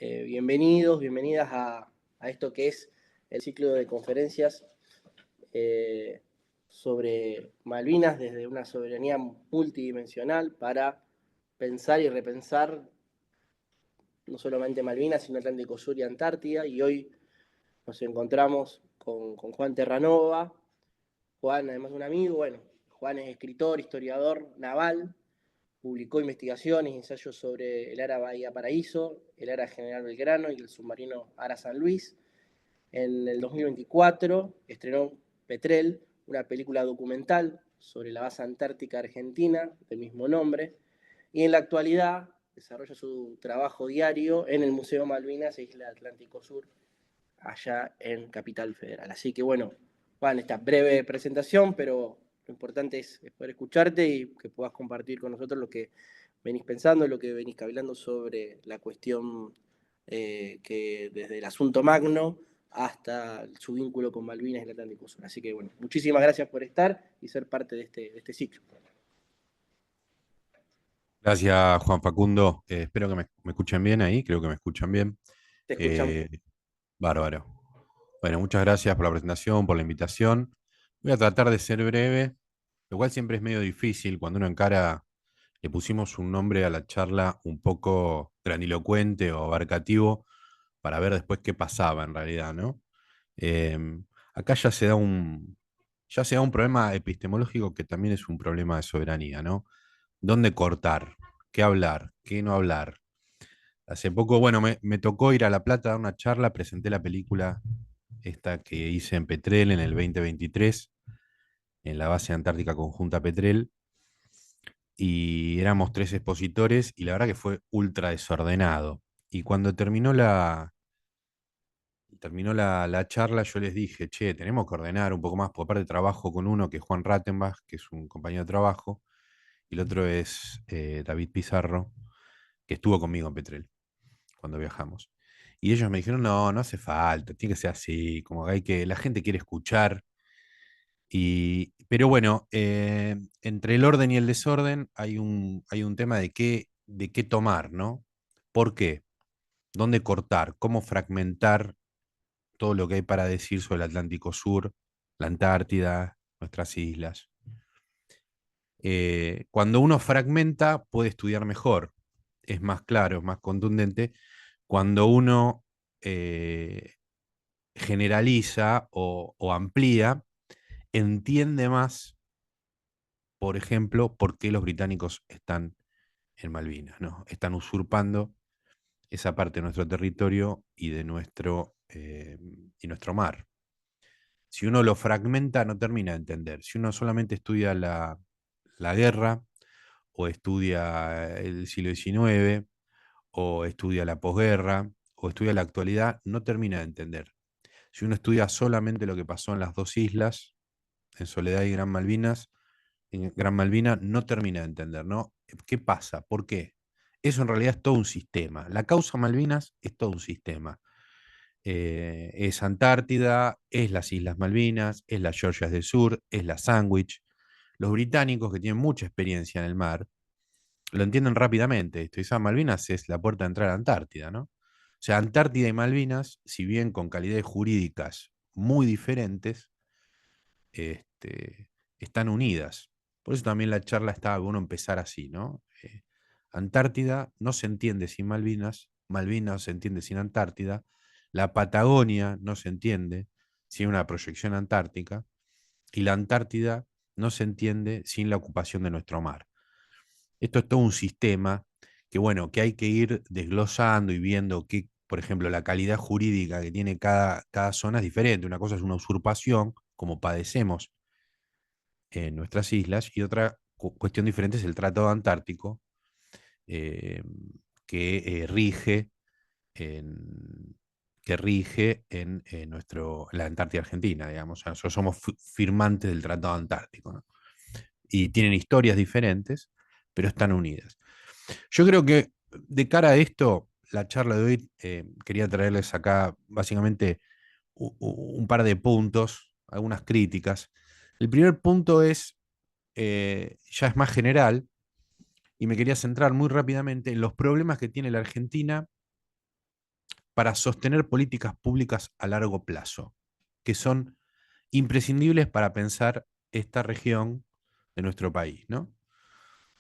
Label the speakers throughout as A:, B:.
A: Bienvenidos, bienvenidas a esto que es el ciclo de conferencias eh, sobre Malvinas desde una soberanía multidimensional para pensar y repensar no solamente Malvinas, sino Atlántico Sur y Antártida. Y hoy nos encontramos con Juan Terranova. Juan, además de un amigo, bueno, Juan es escritor, historiador naval, publicó investigaciones y ensayos sobre el Ara Bahía Paraíso, el Ara General Belgrano y el submarino Ara San Luis. En el 2024 estrenó Petrel, una película documental sobre la base antártica argentina del mismo nombre, y en la actualidad desarrolla su trabajo diario en el Museo Malvinas e Isla Atlántico Sur, allá en Capital Federal. Así que bueno, Juan, esta breve presentación, pero lo importante es poder escucharte y que puedas compartir con nosotros lo que venís pensando, lo que venís cavilando sobre la cuestión que desde el asunto magno hasta su vínculo con Malvinas y el Atlántico Sur. Así que bueno, muchísimas gracias por estar y ser parte de este ciclo.
B: Gracias, Juan Facundo. Espero que me escuchen bien ahí, creo que me escuchan bien.
A: Te escuchamos.
B: Eh, Bárbaro. Bueno, muchas gracias por la presentación, por la invitación. Voy a tratar de ser breve, lo cual siempre es medio difícil cuando uno encara, le pusimos un nombre a la charla un poco grandilocuente o abarcativo para ver después qué pasaba en realidad, ¿no? Eh, Acá ya se da un problema epistemológico que también es un problema de soberanía, ¿no? ¿Dónde cortar? ¿Qué hablar? ¿Qué no hablar? Hace poco, bueno, me tocó ir a La Plata a dar una charla, presenté la película esta que hice en Petrel en el 2023, en la base antártica conjunta Petrel, y éramos tres expositores y la verdad que fue ultra desordenado. Y cuando terminó la charla, yo les dije, che, tenemos que ordenar un poco más, porque aparte trabajo con uno que es Juan Rattenbach, que es un compañero de trabajo, y el otro es David Pizarro, que estuvo conmigo en Petrel cuando viajamos. Y ellos me dijeron, no, no hace falta, tiene que ser así, como que la gente quiere escuchar. Pero bueno, entre el orden y el desorden hay un tema de qué tomar, ¿no? ¿Por qué? ¿Dónde cortar? ¿Cómo fragmentar todo lo que hay para decir sobre el Atlántico Sur, la Antártida, nuestras islas? Cuando uno fragmenta, puede estudiar mejor, es más claro, es más contundente. Cuando uno eh, generaliza o amplía, entiende más, por ejemplo, por qué los británicos están en Malvinas, ¿no? Están usurpando esa parte de nuestro territorio y nuestro mar. Si uno lo fragmenta, no termina de entender. Si uno solamente estudia la guerra, o estudia el siglo XIX, o estudia la posguerra, o estudia la actualidad, no termina de entender. Si uno estudia solamente lo que pasó en las dos islas, en Soledad y Gran Malvinas, en Gran Malvina, no termina de entender, ¿no? ¿Qué pasa? ¿Por qué? Eso en realidad es todo un sistema. La causa Malvinas es todo un sistema. Es Antártida, es las Islas Malvinas, es las Georgias del Sur, es la Sandwich. Los británicos, que tienen mucha experiencia en el mar, lo entienden rápidamente. Esto, y Malvinas es la puerta de entrada a la Antártida, ¿no? O sea, Antártida y Malvinas, si bien con calidades jurídicas muy diferentes, este, están unidas. Por eso también la charla estaba bueno empezar así, ¿no? Antártida no se entiende sin Malvinas, Malvinas no se entiende sin Antártida, la Patagonia no se entiende sin una proyección antártica, y la Antártida no se entiende sin la ocupación de nuestro mar. Esto es todo un sistema que, bueno, que hay que ir desglosando y viendo que, por ejemplo, la calidad jurídica que tiene cada zona es diferente. Una cosa es una usurpación, como padecemos en nuestras islas, y otra cuestión diferente es el Tratado Antártico, eh, que en, rige en la Antártida Argentina, digamos. O sea, nosotros somos firmantes del Tratado Antártico, ¿no? Y tienen historias diferentes, pero están unidas. Yo creo que de cara a esto, la charla de hoy, quería traerles acá básicamente un par de puntos, algunas críticas. El primer punto ya es más general, y me quería centrar muy rápidamente en los problemas que tiene la Argentina para sostener políticas públicas a largo plazo, que son imprescindibles para pensar esta región de nuestro país, ¿no?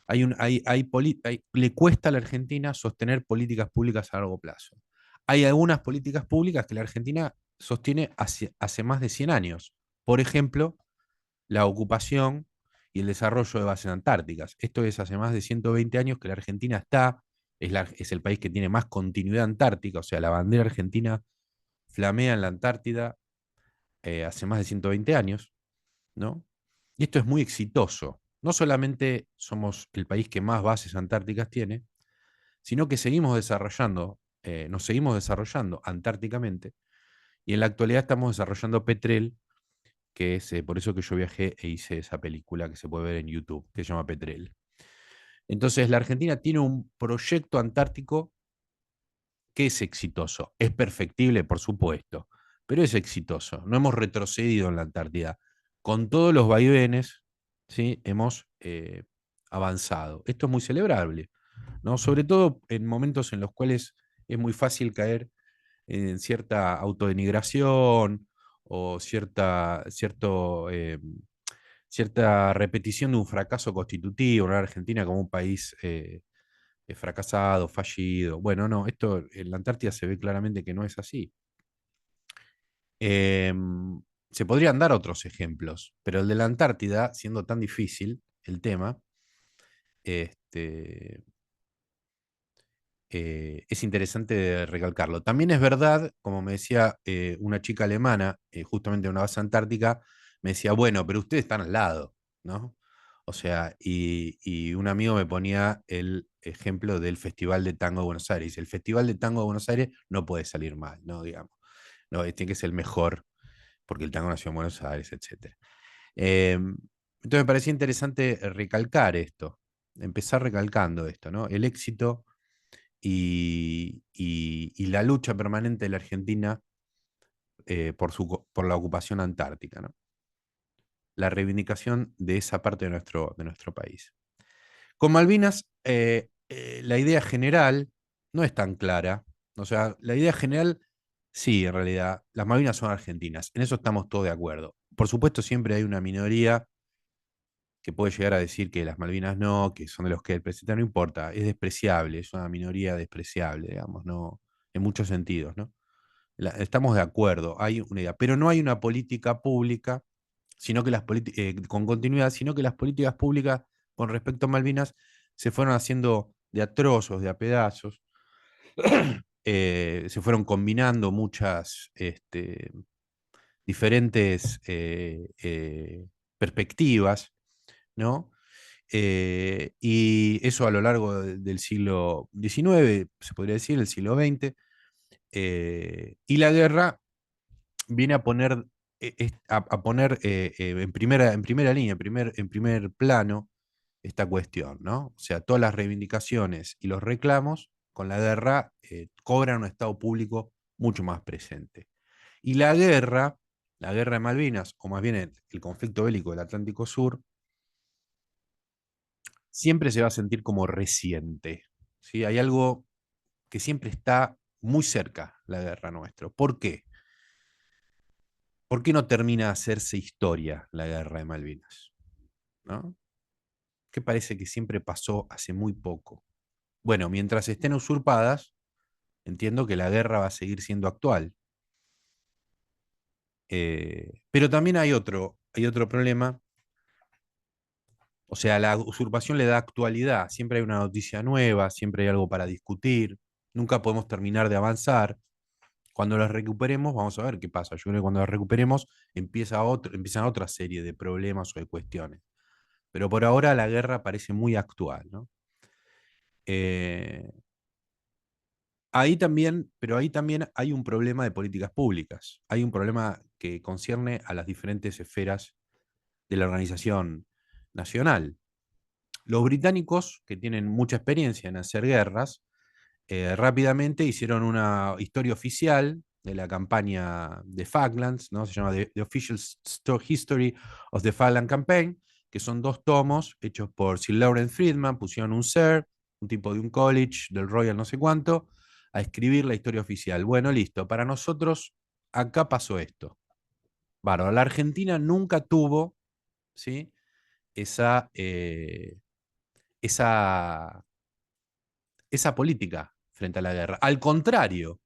B: Le cuesta a la Argentina sostener políticas públicas a largo plazo. Hay algunas políticas públicas que la Argentina sostiene hace más de 100 años. Por ejemplo, la ocupación y el desarrollo de bases antárticas. Esto es hace más de 120 años que la Argentina es el país que tiene más continuidad antártica, o sea, la bandera argentina flamea en la Antártida hace más de 120 años, ¿no? Y esto es muy exitoso. No solamente somos el país que más bases antárticas tiene, sino que nos seguimos desarrollando antárticamente, y en la actualidad estamos desarrollando Petrel, que es por eso que yo viajé e hice esa película que se puede ver en YouTube, que se llama Petrel. Entonces, la Argentina tiene un proyecto antártico que es exitoso. Es perfectible, por supuesto, pero es exitoso. No hemos retrocedido en la Antártida. Con todos los vaivenes, ¿sí? Hemos avanzado. Esto es muy celebrable, ¿no? Sobre todo en momentos en los cuales es muy fácil caer en cierta autodenigración o cierta repetición de un fracaso constitutivo, ¿no? Argentina como un país fracasado, fallido. Bueno, no, esto en la Antártida se ve claramente que no es así. Se podrían dar otros ejemplos, pero el de la Antártida, siendo tan difícil el tema, este, es interesante recalcarlo. También es verdad, como me decía una chica alemana, justamente en una base antártica, me decía, bueno, pero ustedes están al lado, ¿no? O sea, y un amigo me ponía el ejemplo del Festival de Tango de Buenos Aires. El Festival de Tango de Buenos Aires no puede salir mal, ¿no? Digamos. No, tiene que ser el mejor, porque el tango nació en Buenos Aires, etc. Entonces me parecía interesante recalcar esto, empezar recalcando esto, ¿no? El éxito y la lucha permanente de la Argentina por la ocupación antártica, ¿no? La reivindicación de esa parte de nuestro país. Con Malvinas, la idea general no es tan clara. O sea, la idea general, sí, en realidad, las Malvinas son argentinas. En eso estamos todos de acuerdo. Por supuesto, siempre hay una minoría que puede llegar a decir que las Malvinas no, que son de los que el presidente no importa. Es despreciable, es una minoría despreciable, digamos, ¿no? En muchos sentidos, ¿no? Estamos de acuerdo, hay una idea, pero no hay una política pública sino que con continuidad, sino que las políticas públicas con respecto a Malvinas se fueron haciendo de a trozos, de a pedazos, se fueron combinando muchas diferentes perspectivas, ¿no? Y eso a lo largo del siglo XIX, se podría decir, el siglo XX, y la guerra viene a poner, en primera línea, en primer plano, esta cuestión, ¿no? O sea, todas las reivindicaciones y los reclamos con la guerra cobran un Estado público mucho más presente. Y la guerra de Malvinas, o más bien el conflicto bélico del Atlántico Sur, siempre se va a sentir como reciente, ¿sí? Hay algo que siempre está muy cerca, la guerra nuestra. ¿Por qué? ¿Por qué no termina de hacerse historia la guerra de Malvinas? ¿No? Que parece que siempre pasó hace muy poco. Bueno, mientras estén usurpadas, entiendo que la guerra va a seguir siendo actual. Pero también hay otro problema. O sea, la usurpación le da actualidad. Siempre hay una noticia nueva, siempre hay algo para discutir. Nunca podemos terminar de avanzar. Cuando las recuperemos, vamos a ver qué pasa. Yo creo que cuando las recuperemos empiezan otra serie de problemas o de cuestiones. Pero por ahora la guerra parece muy actual, ¿no? Eh, pero ahí también hay un problema de políticas públicas. Hay un problema que concierne a las diferentes esferas de la organización nacional. Los británicos, que tienen mucha experiencia en hacer guerras, rápidamente hicieron una historia oficial de la campaña de Falklands, ¿no? Se llama The Official History of the Falkland Campaign, que son 2 tomos hechos por Sir Lawrence Friedman, pusieron un Sir, un tipo de un college, del Royal no sé cuánto, a escribir la historia oficial. Bueno, listo, para nosotros acá pasó esto. Bárbaro, la Argentina nunca tuvo, ¿sí? esa, esa, esa política frente a la guerra. Al contrario,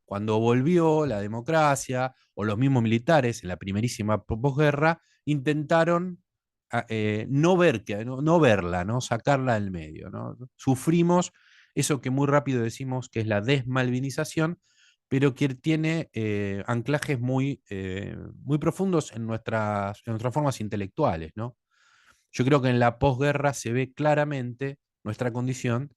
B: cuando volvió la democracia o los mismos militares en la primerísima posguerra, intentaron no, no verla, ¿no? Sacarla del medio. ¿No? Sufrimos eso que muy rápido decimos que es la desmalvinización, pero que tiene anclajes muy profundos en nuestras formas intelectuales. ¿No? Yo creo que en la posguerra se ve claramente nuestra condición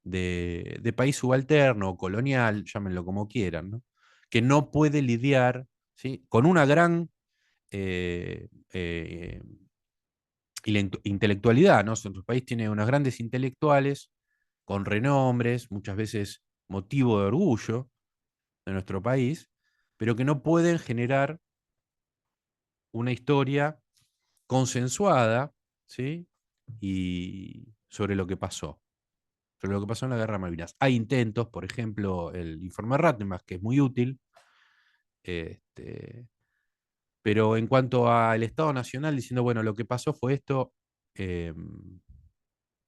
B: de país subalterno o colonial, llámenlo como quieran, ¿no? Que no puede lidiar, ¿sí? Con una gran eh, eh, intelectualidad. ¿No? Nuestro país tiene unas grandes intelectuales con renombres, muchas veces motivo de orgullo de nuestro país, pero que no pueden generar una historia consensuada, ¿sí? Y sobre lo que pasó en la Guerra de Malvinas. Hay intentos, por ejemplo, el informe Rattenbach, que es muy útil, este, pero en cuanto al Estado Nacional, diciendo, bueno, lo que pasó fue esto, eh,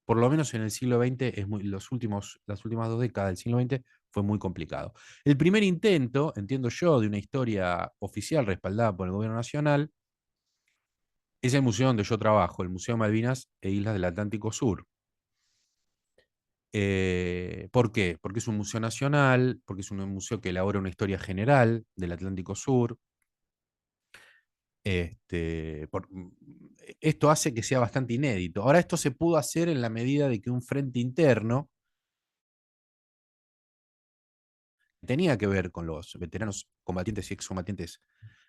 B: por lo menos en el siglo XX, las últimas 2 décadas del siglo XX, fue muy complicado. El primer intento, entiendo yo, de una historia oficial respaldada por el gobierno nacional, es el museo donde yo trabajo, el Museo Malvinas e Islas del Atlántico Sur. ¿Por qué? Porque es un museo nacional, porque es un museo que elabora una historia general del Atlántico Sur. Esto hace que sea bastante inédito. Ahora, esto se pudo hacer en la medida de que un frente interno tenía que ver con los veteranos combatientes y excombatientes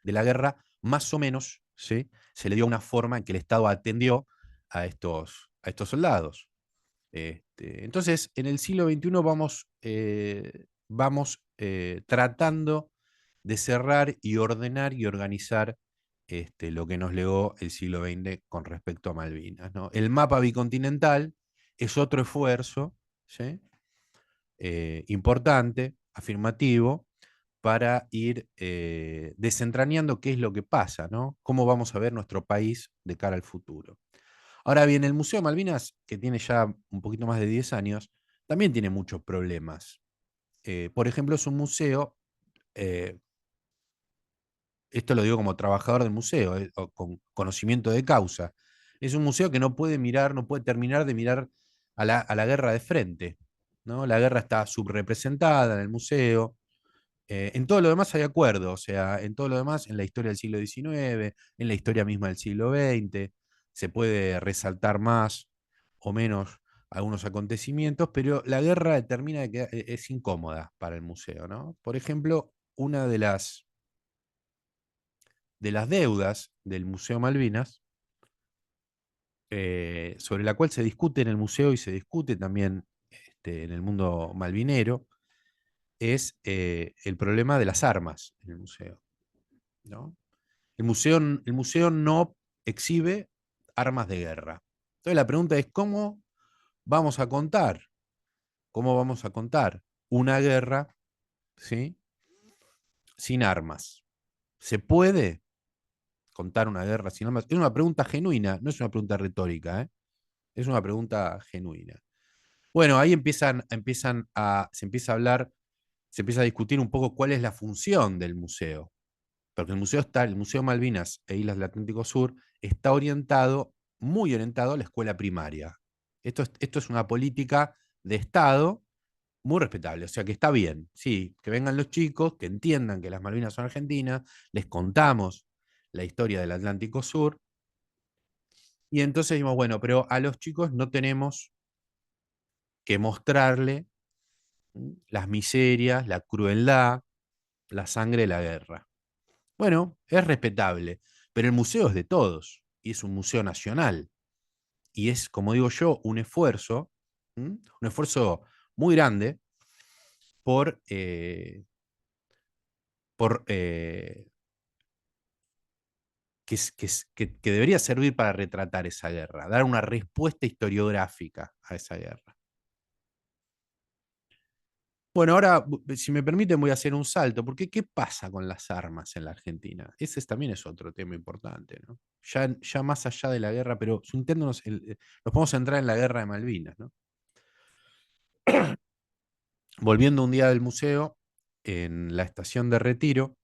B: de la guerra, más o menos, ¿sí? Se le dio una forma en que el Estado atendió a estos soldados. Entonces, en el siglo XXI vamos tratando de cerrar y ordenar y organizar lo que nos legó el siglo XX con respecto a Malvinas. ¿No? El mapa bicontinental es otro esfuerzo, ¿sí? Importante, afirmativo, para ir desentrañando qué es lo que pasa, ¿no? Cómo vamos a ver nuestro país de cara al futuro. Ahora bien, el Museo de Malvinas, que tiene ya un poquito más de 10 años, también tiene muchos problemas. Por ejemplo, es un museo, eh, esto lo digo como trabajador del museo, o con conocimiento de causa, es un museo que no puede mirar, no puede terminar de mirar a la guerra de frente. ¿No? La guerra está subrepresentada en el museo. En todo lo demás hay acuerdo, o sea, en todo lo demás, en la historia del siglo XIX, en la historia misma del siglo XX, se puede resaltar más o menos algunos acontecimientos, pero la guerra termina de quedar, es incómoda para el museo, ¿no? Por ejemplo, una de las deudas del Museo Malvinas, sobre la cual se discute en el museo y se discute también en el mundo malvinero, es el problema de las armas en el museo. ¿No? El museo no exhibe armas de guerra. Entonces la pregunta es, vamos a contar? ¿Cómo vamos a contar una guerra, ¿sí? Sin armas? ¿Se puede contar una guerra sin armas? Es una pregunta genuina, no es una pregunta retórica, ¿eh? Es una pregunta genuina. Bueno, ahí se empieza a hablar, se empieza a discutir un poco cuál es la función del museo. Porque el Museo Malvinas e Islas del Atlántico Sur está muy orientado a la escuela primaria. Esto es una política de Estado muy respetable, o sea que está bien, sí, que vengan los chicos, que entiendan que las Malvinas son argentinas, les contamos la historia del Atlántico Sur, y entonces decimos, bueno, pero a los chicos no tenemos que mostrarle las miserias, la crueldad, la sangre de la guerra. Bueno, es respetable, pero el museo es de todos y es un museo nacional. Y es, como digo yo, un esfuerzo muy grande por, eh, por que debería servir para retratar esa guerra, dar una respuesta historiográfica a esa guerra. Bueno, ahora, si me permiten, voy a hacer un salto, porque ¿qué pasa con las armas en la Argentina? También es otro tema importante, ¿no? Ya más allá de la guerra, pero nos podemos centrar en la guerra de Malvinas, ¿no? Volviendo un día del museo, en la estación de Retiro,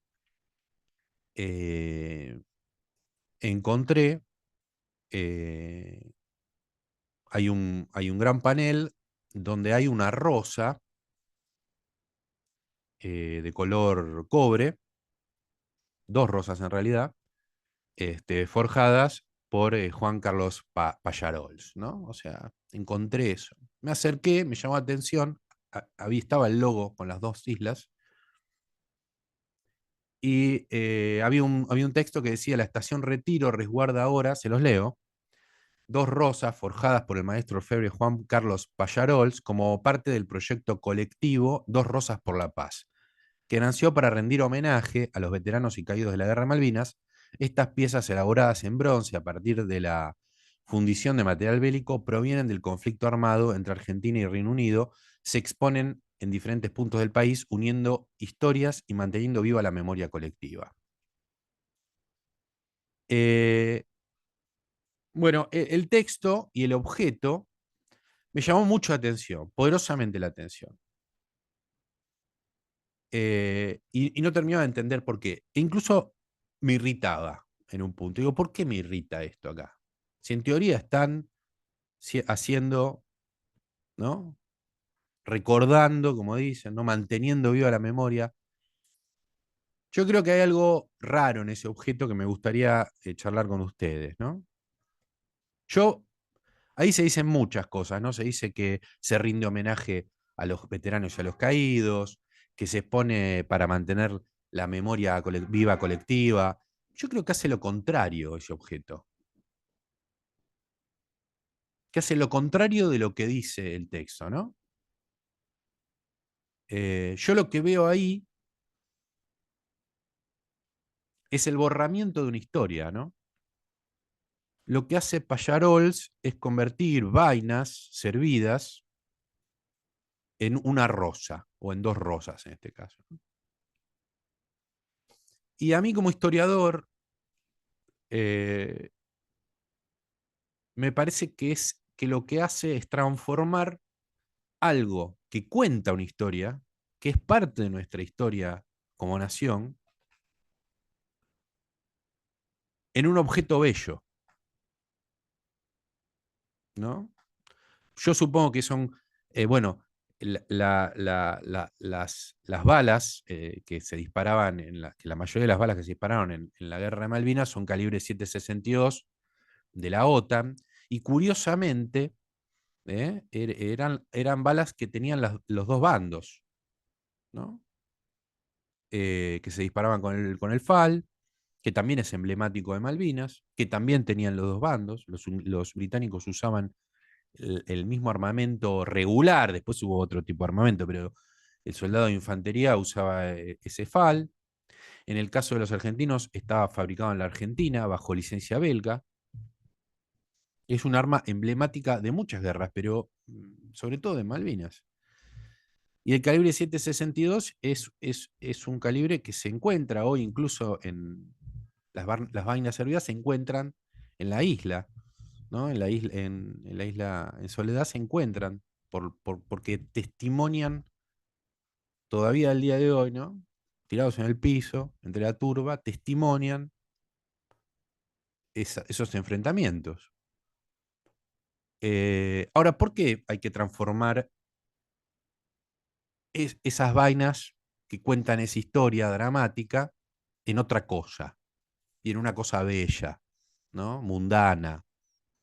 B: eh, encontré, eh, hay un gran panel donde hay una rosa de color cobre, dos rosas en realidad, forjadas por Juan Carlos Pallarols, ¿no? O sea, encontré eso. Me acerqué, me llamó la atención, ahí estaba el logo con las dos islas, y había un texto que decía: la estación Retiro resguarda ahora, se los leo, dos rosas forjadas por el maestro orfebre Juan Carlos Pallarols como parte del proyecto colectivo Dos Rosas por la Paz, que nació para rendir homenaje a los veteranos y caídos de la Guerra de Malvinas. Estas piezas elaboradas en bronce a partir de la fundición de material bélico provienen del conflicto armado entre Argentina y Reino Unido, se exponen en diferentes puntos del país, uniendo historias y manteniendo viva la memoria colectiva. Eh, bueno, el texto y el objeto me llamó mucho la atención, poderosamente la atención. Y no terminaba de entender por qué. E incluso me irritaba en un punto. Digo, ¿por qué me irrita esto acá? Si en teoría están haciendo, ¿no? Recordando, como dicen, ¿no? Manteniendo viva la memoria. Yo creo que hay algo raro en ese objeto que me gustaría charlar con ustedes, ¿no? Yo Ahí se dicen muchas cosas, ¿no? Se dice que se rinde homenaje a los veteranos y a los caídos, que se expone para mantener la memoria viva colectiva. Yo creo que hace lo contrario ese objeto, que hace lo contrario de lo que dice el texto, ¿no? Yo lo que veo ahí es el borramiento de una historia, ¿no? Lo que hace Pallarols es convertir vainas servidas en una rosa, o en dos rosas en este caso. Y a mí como historiador, eh, me parece que lo que hace es transformar algo que cuenta una historia, que es parte de nuestra historia como nación, en un objeto bello, ¿no? Yo supongo que son, bueno, las balas que se disparaban, que la mayoría de las balas que se dispararon en la guerra de Malvinas son calibre 7,62 de la OTAN, y curiosamente eran balas que tenían los dos bandos, ¿no? Que se disparaban con el FAL, que también es emblemático de Malvinas, que también tenían los dos bandos. Los británicos usaban el mismo armamento regular, después hubo otro tipo de armamento, pero el soldado de infantería usaba ese FAL. En el caso de los argentinos, estaba fabricado en la Argentina bajo licencia belga. Es un arma emblemática de muchas guerras, pero sobre todo de Malvinas. Y el calibre 7,62 es un calibre que se encuentra hoy, incluso en las vainas servidas, se encuentran en la isla, ¿no? En la isla en Soledad se encuentran, porque testimonian todavía al día de hoy, ¿no? Tirados en el piso, entre la turba, testimonian esos enfrentamientos. Ahora, ¿por qué hay que transformar esas vainas que cuentan esa historia dramática en otra cosa, y en una cosa bella, ¿no? Mundana,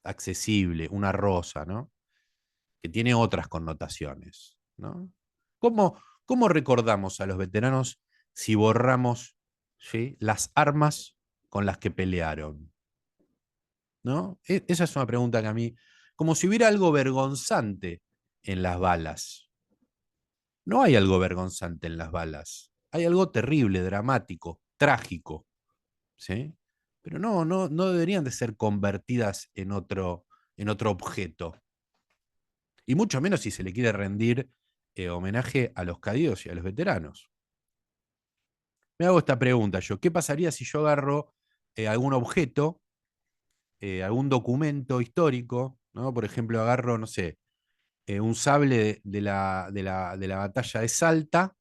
B: accesible, una rosa, ¿no? Que tiene otras connotaciones, ¿no? ¿Cómo recordamos a los veteranos si borramos, ¿sí?, las armas con las que pelearon? ¿No? Esa es una pregunta que a mí, como si hubiera algo vergonzante en las balas. No hay algo vergonzante en las balas. Hay algo terrible, dramático, trágico, ¿sí? Pero no deberían de ser convertidas en otro objeto. Y mucho menos si se le quiere rendir homenaje a los caídos y a los veteranos. Me hago esta pregunta yo, ¿qué pasaría si yo agarro algún objeto, algún documento histórico, ¿no? Por ejemplo, agarro, no sé, un sable de la batalla de Salta,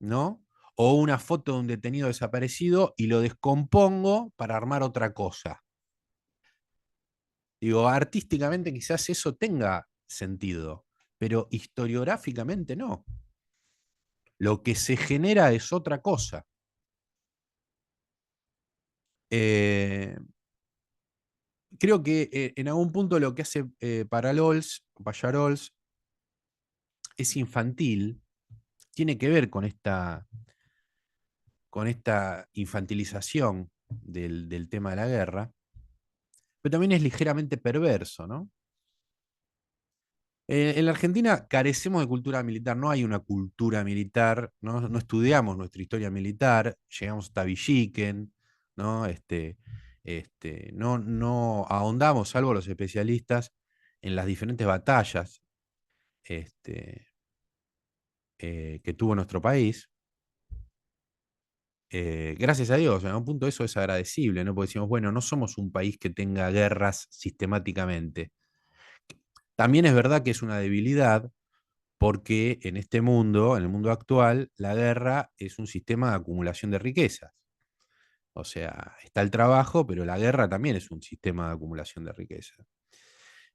B: ¿no? O una foto de un detenido desaparecido y lo descompongo para armar otra cosa. Digo, artísticamente quizás eso tenga sentido, pero historiográficamente no. Lo que se genera es otra cosa. Eh, Creo que en algún punto lo que hace Pallarols es infantil, tiene que ver con esta infantilización del tema de la guerra, pero también es ligeramente perverso, ¿no? En la Argentina carecemos de cultura militar, no hay una cultura militar, no estudiamos nuestra historia militar, llegamos hasta Villiquen, ¿no? No ahondamos, salvo los especialistas, en las diferentes batallas este, que tuvo nuestro país. Gracias a Dios, en algún punto eso es agradecible, ¿no? Porque decimos, bueno, no somos un país que tenga guerras sistemáticamente. También es verdad que es una debilidad porque en este mundo, en el mundo actual, la guerra es un sistema de acumulación de riquezas. O sea, está el trabajo, pero la guerra también es un sistema de acumulación de riquezas.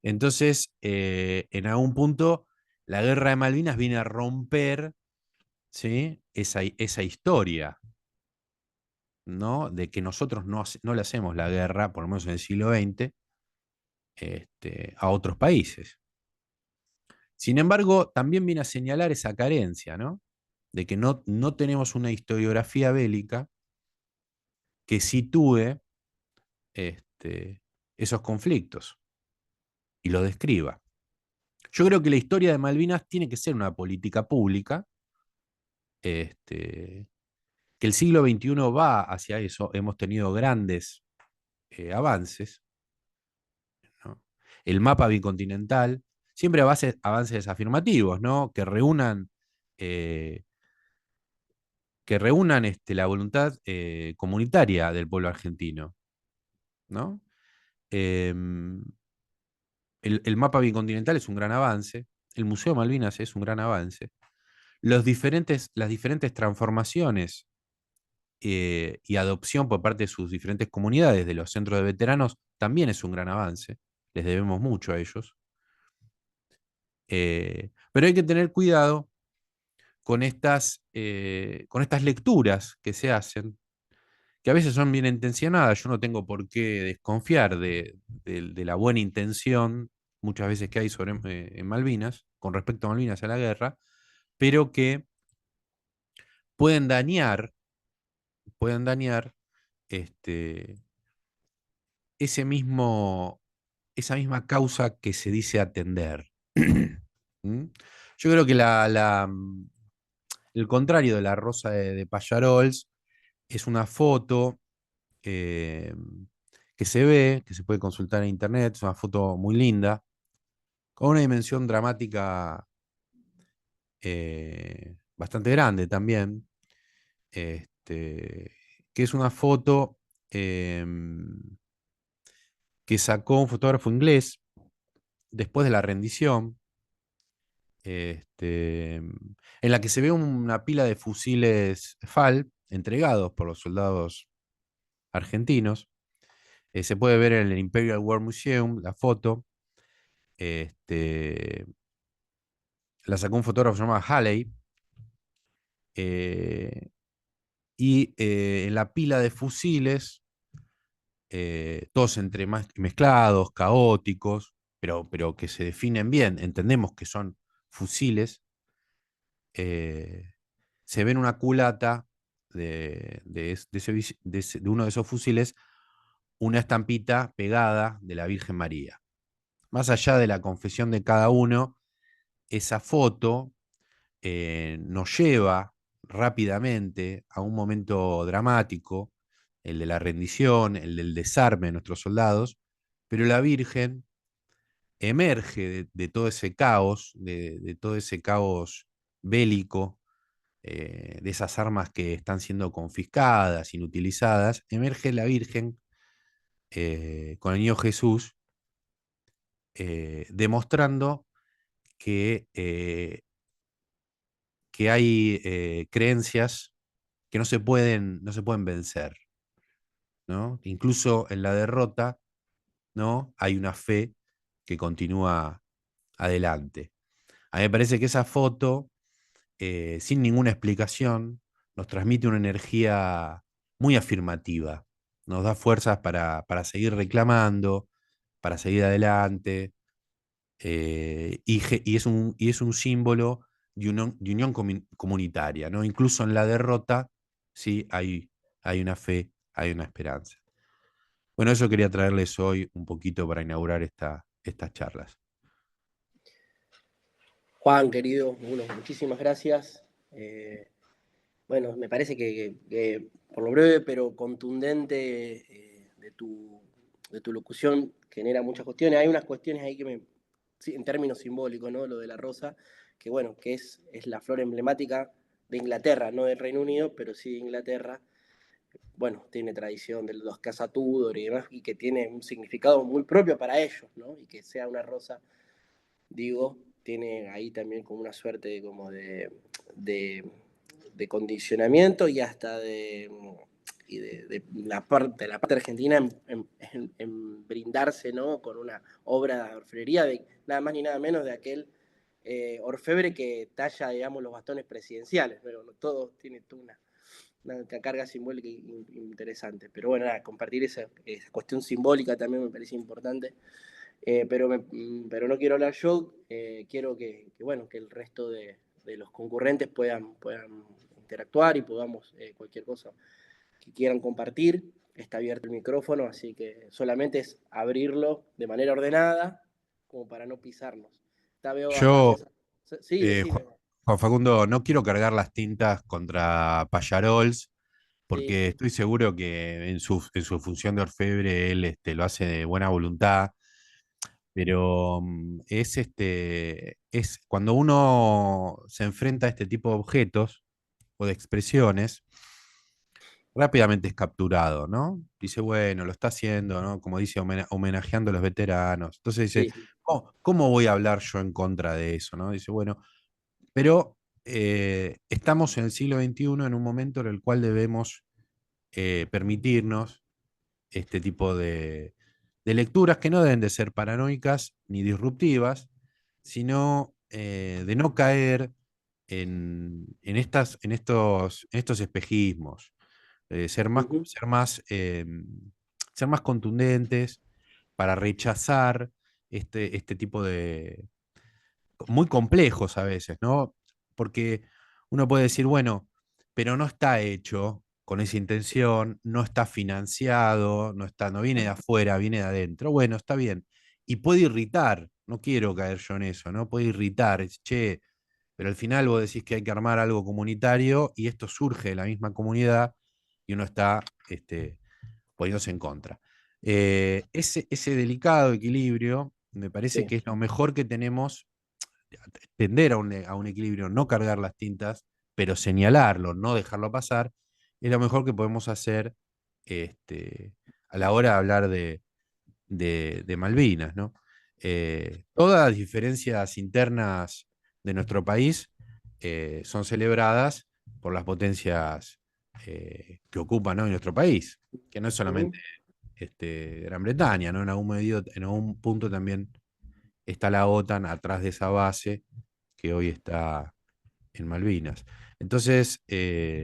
B: Entonces, en algún punto, la guerra de Malvinas viene a romper, ¿sí? esa historia, ¿no? De que nosotros no le hacemos la guerra, por lo menos en el siglo XX, a otros países. Sin embargo, también viene a señalar esa carencia, ¿no? De que no tenemos una historiografía bélica que sitúe este, esos conflictos y lo describa. Yo creo que la historia de Malvinas tiene que ser una política pública, este, que el siglo XXI va hacia eso. Hemos tenido grandes avances, ¿no? El mapa bicontinental, siempre avances afirmativos, ¿no? Eh, que reúnan la voluntad comunitaria del pueblo argentino, ¿no? Em, el mapa bicontinental es un gran avance, el Museo Malvinas es un gran avance, las diferentes transformaciones y adopción por parte de sus diferentes comunidades de los centros de veteranos también es un gran avance, les debemos mucho a ellos. Pero hay que tener cuidado con estas lecturas que se hacen, que a veces son bien intencionadas. Yo no tengo por qué desconfiar de la buena intención muchas veces que hay en Malvinas, con respecto a Malvinas, a la guerra, pero que pueden dañar este, ese mismo, esa misma causa que se dice atender. ¿Mm? Yo creo que el contrario de la rosa de Pallarols es una foto eh, que se ve, que se puede consultar en internet, es una foto muy linda, con una dimensión dramática bastante grande también, este, que es una foto eh, que sacó un fotógrafo inglés después de la rendición, en la que se ve una pila de fusiles FAL entregados por los soldados argentinos. Se puede ver en el Imperial War Museum la foto. Este, la sacó un fotógrafo llamado Halley. eh, y en la pila de fusiles, todos entre más mezclados, caóticos, pero que se definen bien, entendemos que son fusiles, eh, se ve en una culata de uno de esos fusiles una estampita pegada de la Virgen María. Más allá de la confesión de cada uno, esa foto nos lleva rápidamente a un momento dramático, el de la rendición, el del desarme de nuestros soldados, pero la Virgen emerge de todo ese caos, de todo ese caos bélico, de esas armas que están siendo confiscadas, inutilizadas, emerge la Virgen con el niño Jesús, demostrando que hay creencias que no se pueden vencer, ¿no? Incluso en la derrota, ¿no? Hay una fe que continúa adelante. A mí me parece que esa foto, sin ninguna explicación, nos transmite una energía muy afirmativa, nos da fuerzas para seguir reclamando, para seguir adelante, y es un símbolo de unión comunitaria, ¿no? Incluso en la derrota, sí, hay una fe, hay una esperanza. Bueno, eso quería traerles hoy un poquito para inaugurar estas charlas.
A: Juan, querido, bueno, muchísimas gracias. Bueno, me parece que por lo breve pero contundente de tu locución genera muchas cuestiones. Hay unas cuestiones ahí sí, en términos simbólicos, ¿no? Lo de la rosa, que bueno, que es la flor emblemática de Inglaterra, no del Reino Unido, pero sí de Inglaterra. Bueno, tiene tradición de los Casa Tudor y demás, y que tiene un significado muy propio para ellos, ¿no? Y que sea una rosa, digo, tiene ahí también como una suerte de, de condicionamiento y hasta de la parte argentina en brindarse, ¿no? Con una obra de orfebrería de nada más ni nada menos de aquel orfebre que talla, digamos, los bastones presidenciales. Pero no, todo tiene una carga simbólica interesante. Pero bueno, nada, compartir esa cuestión simbólica también me parece importante. Pero no quiero hablar yo, quiero bueno, que el resto de los concurrentes puedan interactuar y podamos cualquier cosa que quieran compartir. Está abierto el micrófono, así que solamente es abrirlo de manera ordenada, como para no pisarnos. Veo acá,
B: Yo,
A: César. Sí, decime.
B: Juan Facundo, no quiero cargar las tintas contra Pallarols,
A: Sí.
B: porque estoy seguro que en su función de orfebre él lo hace de buena voluntad, pero es cuando uno se enfrenta a este tipo de objetos o de expresiones, rápidamente es capturado, ¿no? Dice, bueno, lo está haciendo, ¿no? Como dice, homenajeando a los veteranos. Entonces dice,
A: Sí, sí.
B: ¿cómo voy a hablar yo en contra de eso, ¿no? Dice, bueno, pero estamos en el siglo XXI en un momento en el cual debemos permitirnos este tipo de lecturas que no deben de ser paranoicas ni disruptivas, sino de no caer en estos espejismos, ser más,
A: Ujú,
B: ser más contundentes para rechazar este tipo de, muy complejos a veces, ¿no? Porque uno puede decir, bueno, pero no está hecho con esa intención, no está financiado, no viene de afuera, viene de adentro. Bueno, está bien. Y puede irritar, no quiero caer yo en eso, ¿no? Puede irritar, che, pero al final vos decís que hay que armar algo comunitario y esto surge de la misma comunidad y uno está poniéndose en contra. Ese delicado equilibrio me parece
A: sí.
B: que es lo mejor que tenemos, tender a un equilibrio, no cargar las tintas, pero señalarlo, no dejarlo pasar, es lo mejor que podemos hacer a la hora de hablar de Malvinas, ¿no? Todas las diferencias internas de nuestro país son celebradas por las potencias que ocupan, ¿no?, en nuestro país, que no es solamente
A: Ujú.
B: Gran Bretaña, ¿no? En algún punto también está la OTAN atrás de esa base que hoy está en Malvinas. Entonces,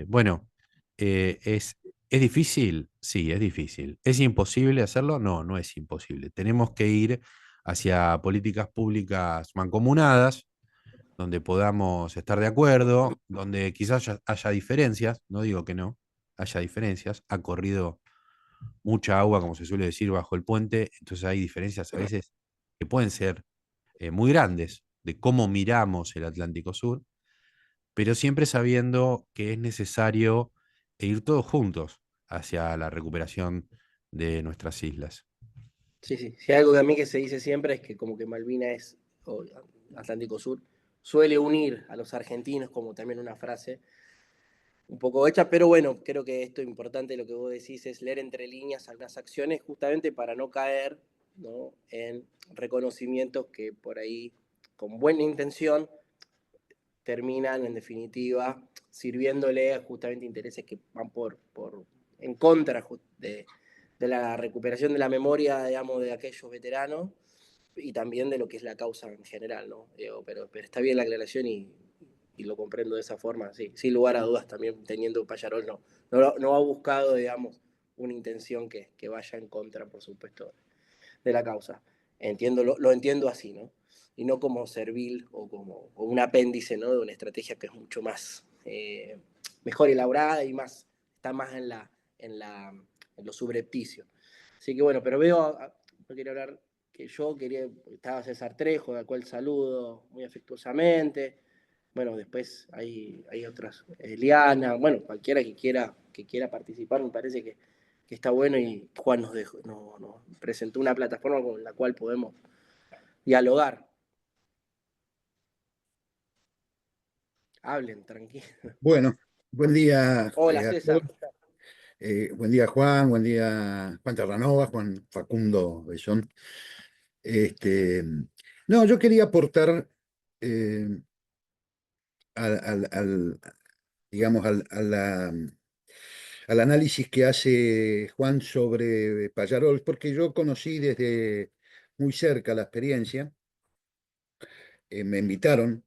B: bueno, ¿es difícil? Sí, es difícil. ¿Es imposible hacerlo? No, no es imposible. Tenemos que ir hacia políticas públicas mancomunadas, donde podamos estar de acuerdo, donde quizás haya diferencias, no digo que no, haya diferencias. Ha corrido mucha agua, como se suele decir, bajo el puente, entonces hay diferencias a veces que pueden ser muy grandes de cómo miramos el Atlántico Sur, pero siempre sabiendo que es necesario ir todos juntos hacia la recuperación de nuestras islas.
A: Sí, sí. Si hay algo que a mí que se dice siempre es que como que Malvina es, o Atlántico Sur, suele unir a los argentinos, como también una frase un poco hecha, pero bueno, creo que esto es importante, lo que vos decís es leer entre líneas algunas acciones justamente para no caer, ¿no?, en reconocimientos que por ahí, con buena intención, terminan en definitiva sirviéndole a justamente intereses que van en contra de la recuperación de la memoria, digamos, de aquellos veteranos y también de lo que es la causa en general, ¿no? Digo, pero está bien la aclaración y lo comprendo de esa forma, sí, sin lugar a dudas, también teniendo Pallarol no ha buscado, digamos, una intención que vaya en contra, por supuesto, de la causa. Lo entiendo así, ¿no? Y no como servil o como o un apéndice, ¿no?, de una estrategia que es mucho más mejor elaborada y más está más en, la, en lo subrepticio. Así que bueno, pero no quiero hablar que yo quería, estaba César Trejo, al cual saludo muy afectuosamente. Bueno, después hay otras, Eliana, bueno, cualquiera que quiera participar, me parece que está bueno y Juan nos presentó una plataforma con la cual podemos dialogar. Hablen, tranquilo.
C: Bueno, buen día
A: Hola,
C: a todos.
A: César.
C: Buen día buen día Juan Terranova, Juan Facundo Bellón. Este, no, yo quería aportar eh, al, digamos, al análisis que hace Juan sobre Pallarol, porque yo conocí desde muy cerca la experiencia. Me invitaron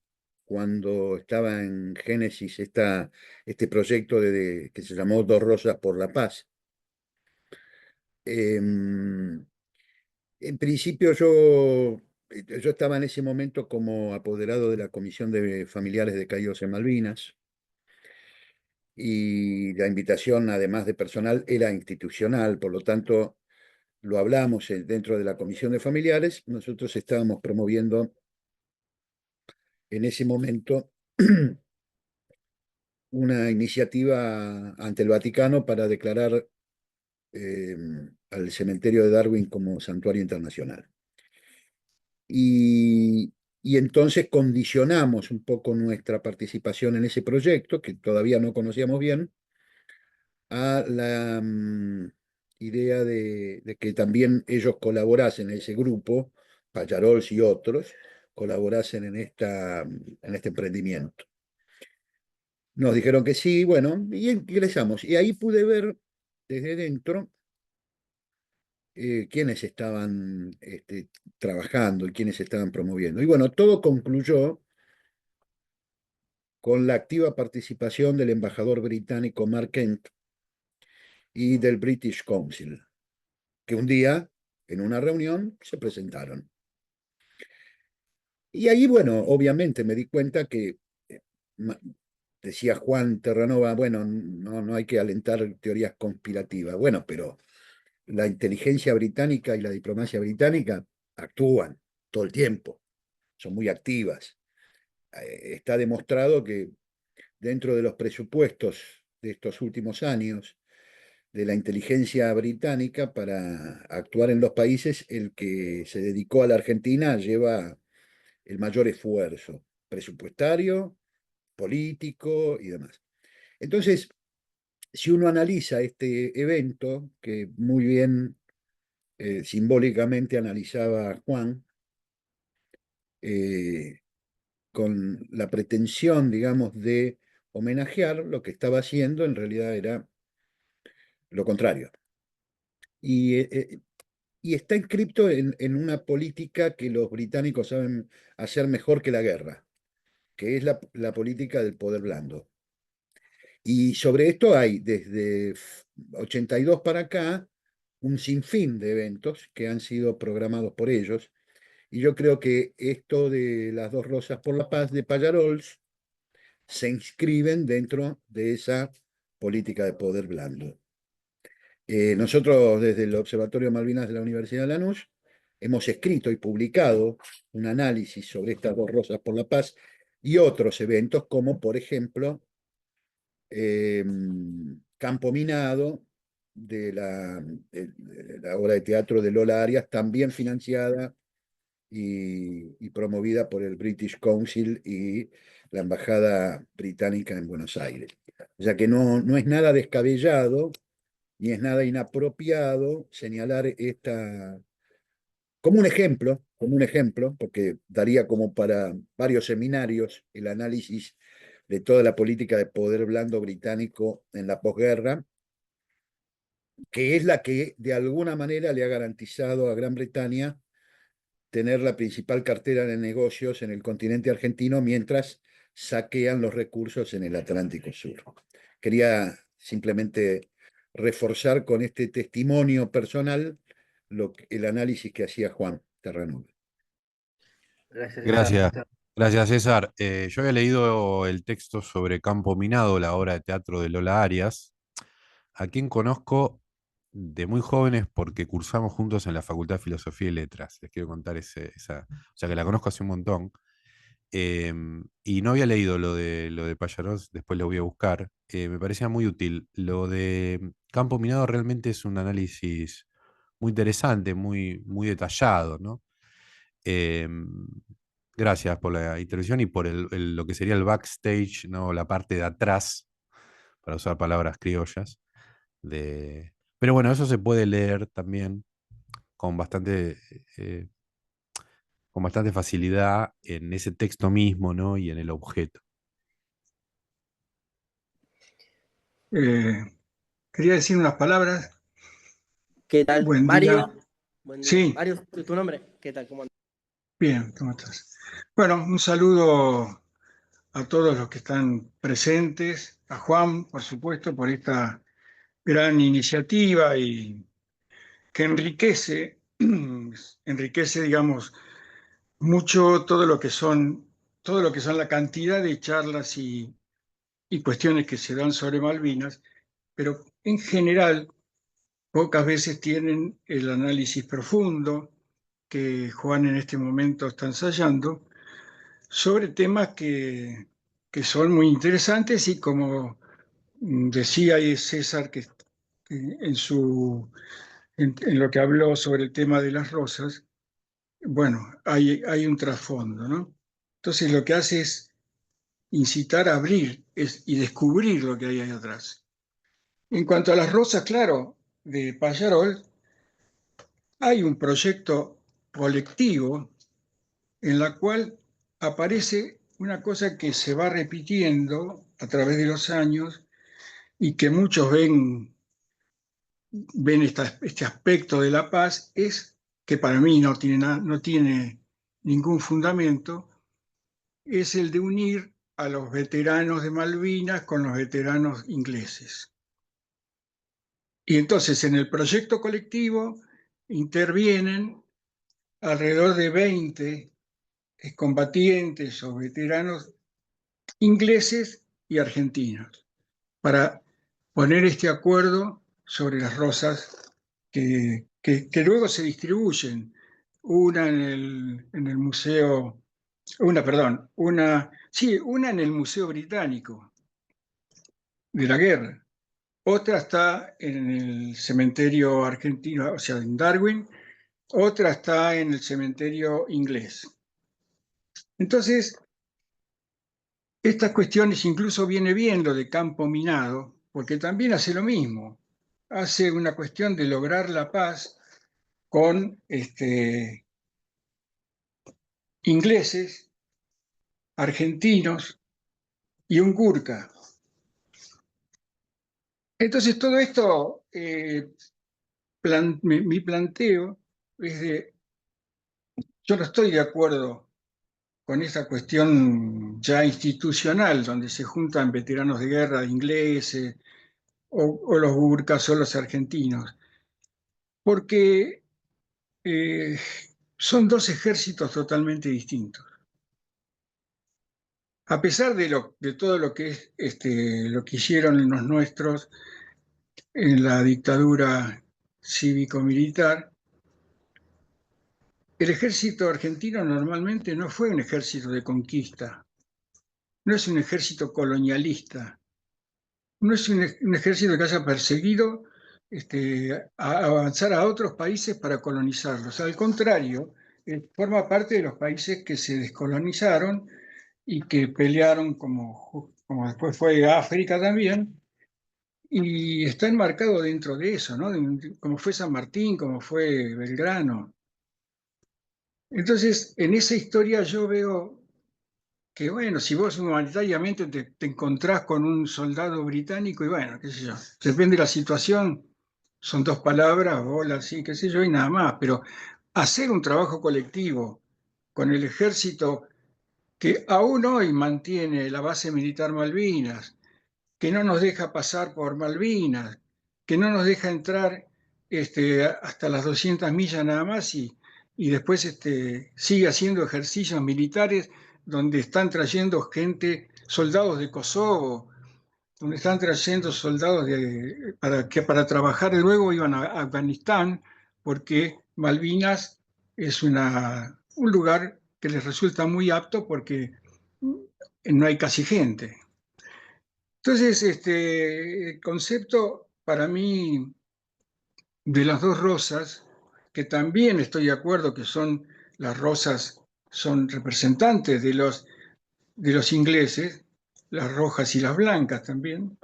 C: cuando estaba en Génesis este proyecto que se llamó Dos Rosas por la Paz. En principio yo estaba en ese momento como apoderado de la Comisión de Familiares de Caídos en Malvinas y la invitación, además de personal, era institucional, por lo tanto lo hablamos dentro de la Comisión de Familiares. Nosotros estábamos promoviendo en ese momento una iniciativa ante el Vaticano para declarar eh, al cementerio de Darwin como santuario internacional. Y, y entonces condicionamos un poco nuestra participación en ese proyecto, que todavía no conocíamos bien, a la idea de que también ellos colaborasen, ese grupo, Pallarols y otros, colaborasen en este emprendimiento. Nos dijeron que sí, bueno, y ingresamos. Y ahí pude ver desde dentro quiénes estaban trabajando y quiénes estaban promoviendo. Y bueno, todo concluyó con la activa participación del embajador británico Mark Kent y del British Council, que un día, en una reunión, se presentaron. Y ahí, bueno, obviamente me di cuenta que, eh, decía Juan Terranova, bueno, no hay que alentar teorías conspirativas. Bueno, pero la inteligencia británica y la diplomacia británica actúan todo el tiempo, son muy activas. Está demostrado que dentro de los presupuestos de estos últimos años de la inteligencia británica para actuar en los países, el que se dedicó a la Argentina lleva el mayor esfuerzo presupuestario, político y demás. Entonces, si uno analiza este evento, que muy bien simbólicamente analizaba Juan, eh, con la pretensión, digamos, de homenajear, lo que estaba haciendo en realidad era lo contrario. Y, y está inscripto en una política que los británicos saben hacer mejor que la guerra, que es la política del poder blando. Y sobre esto hay desde 82 para acá un sinfín de eventos que han sido programados por ellos. Y yo creo que esto de las Dos Rosas por la Paz de Pallarols se inscriben dentro de esa política de poder blando. Nosotros desde el Observatorio Malvinas de la Universidad de Lanús hemos escrito y publicado un análisis sobre estas Dos Rosas por la Paz y otros eventos como por ejemplo Campo Minado de la obra de teatro de Lola Arias, también financiada y promovida por el British Council y la Embajada Británica en Buenos Aires. O sea que no es nada descabellado ni es nada inapropiado señalar esta como un ejemplo, porque daría como para varios seminarios el análisis de toda la política de poder blando británico en la posguerra, que es la que de alguna manera le ha garantizado a Gran Bretaña tener la principal cartera de negocios en el continente argentino mientras saquean los recursos en el Atlántico Sur. Quería simplemente reforzar con este testimonio personal el análisis que hacía Juan Terranova.
A: Gracias,
B: Gracias,
A: César.
B: gracias César. Yo había leído el texto sobre Campo Minado, la obra de teatro de Lola Arias, a quien conozco de muy jóvenes porque cursamos juntos en la Facultad de Filosofía y Letras. Les quiero contar o sea que la conozco hace un montón. Y no había leído lo de Pallarós, después lo voy a buscar. Me parecía muy útil. Lo de Campo Minado realmente es un análisis muy interesante, muy detallado, ¿no? Em, Gracias por la intervención y por lo que sería el backstage, ¿no? La parte de atrás, para usar palabras criollas. Pero bueno, eso se puede leer también con eh, con bastante facilidad en ese texto mismo, ¿no? Y en el objeto.
D: Eh, Quería decir unas palabras.
A: ¿Qué tal?
D: Buen día.
A: Mario. Buen día.
D: Sí,
A: Mario, ¿tu nombre? ¿Qué tal? ¿Cómo andas?
D: bien, ¿cómo estás? Bueno, un saludo a todos los que están presentes, a Juan, por supuesto, por esta gran iniciativa y que enriquece, digamos, mucho todo lo que son la cantidad de charlas y cuestiones que se dan sobre Malvinas, pero en general pocas veces tienen el análisis profundo que Juan en este momento está ensayando sobre temas que son muy interesantes y como decía César que en lo que habló sobre el tema de las rosas, bueno, hay un trasfondo, ¿no? Entonces lo que hace es incitar a abrir y descubrir lo que hay ahí atrás. En cuanto a las rosas, claro, de Pallarol, hay un proyecto colectivo en la cual aparece una cosa que se va repitiendo a través de los años y que muchos ven este aspecto de la paz, es que para mí no tiene ningún fundamento, es el de unir a los veteranos de Malvinas con los veteranos ingleses. Y entonces en el proyecto colectivo intervienen alrededor de 20 combatientes o veteranos ingleses y argentinos para poner este acuerdo sobre las rosas que luego se distribuyen. Una en el museo, una en el Museo Británico de la Guerra, otra está en el cementerio argentino, o sea, en Darwin, otra está en el cementerio inglés. Entonces, estas cuestiones incluso viene bien lo de Campo Minado, porque también hace lo mismo. Hace una cuestión de lograr la paz con ingleses, argentinos y un Gurkha. Entonces todo esto, mi planteo es yo no estoy de acuerdo con esa cuestión ya institucional, donde se juntan veteranos de guerra ingleses o los Gurkhas o los argentinos, porque son dos ejércitos totalmente distintos. A pesar de todo lo que es lo que hicieron los nuestros en la dictadura cívico-militar, el ejército argentino normalmente no fue un ejército de conquista, no es un ejército colonialista, no es un ejército que haya perseguido a avanzar a otros países para colonizarlos. Al contrario, forma parte de los países que se descolonizaron y que pelearon, como después fue África también, y está enmarcado dentro de eso, ¿no? Como fue San Martín, como fue Belgrano. Entonces, en esa historia yo veo que, bueno, si vos humanitariamente te encontrás con un soldado británico, y bueno, qué sé yo, depende de la situación, son dos palabras, bola, sí, qué sé yo, y nada más, pero hacer un trabajo colectivo con el ejército que aún hoy mantiene la base militar Malvinas, que no nos deja pasar por Malvinas, que no nos deja entrar hasta las 200 millas nada más y después sigue haciendo ejercicios militares donde están trayendo gente, soldados de Kosovo, donde están trayendo soldados que para trabajar y luego iban a Afganistán, porque Malvinas es un lugar que les resulta muy apto porque no hay casi gente. Entonces, el concepto para mí de las dos rosas, que también estoy de acuerdo que las rosas son representantes de los ingleses, las rojas y las blancas también,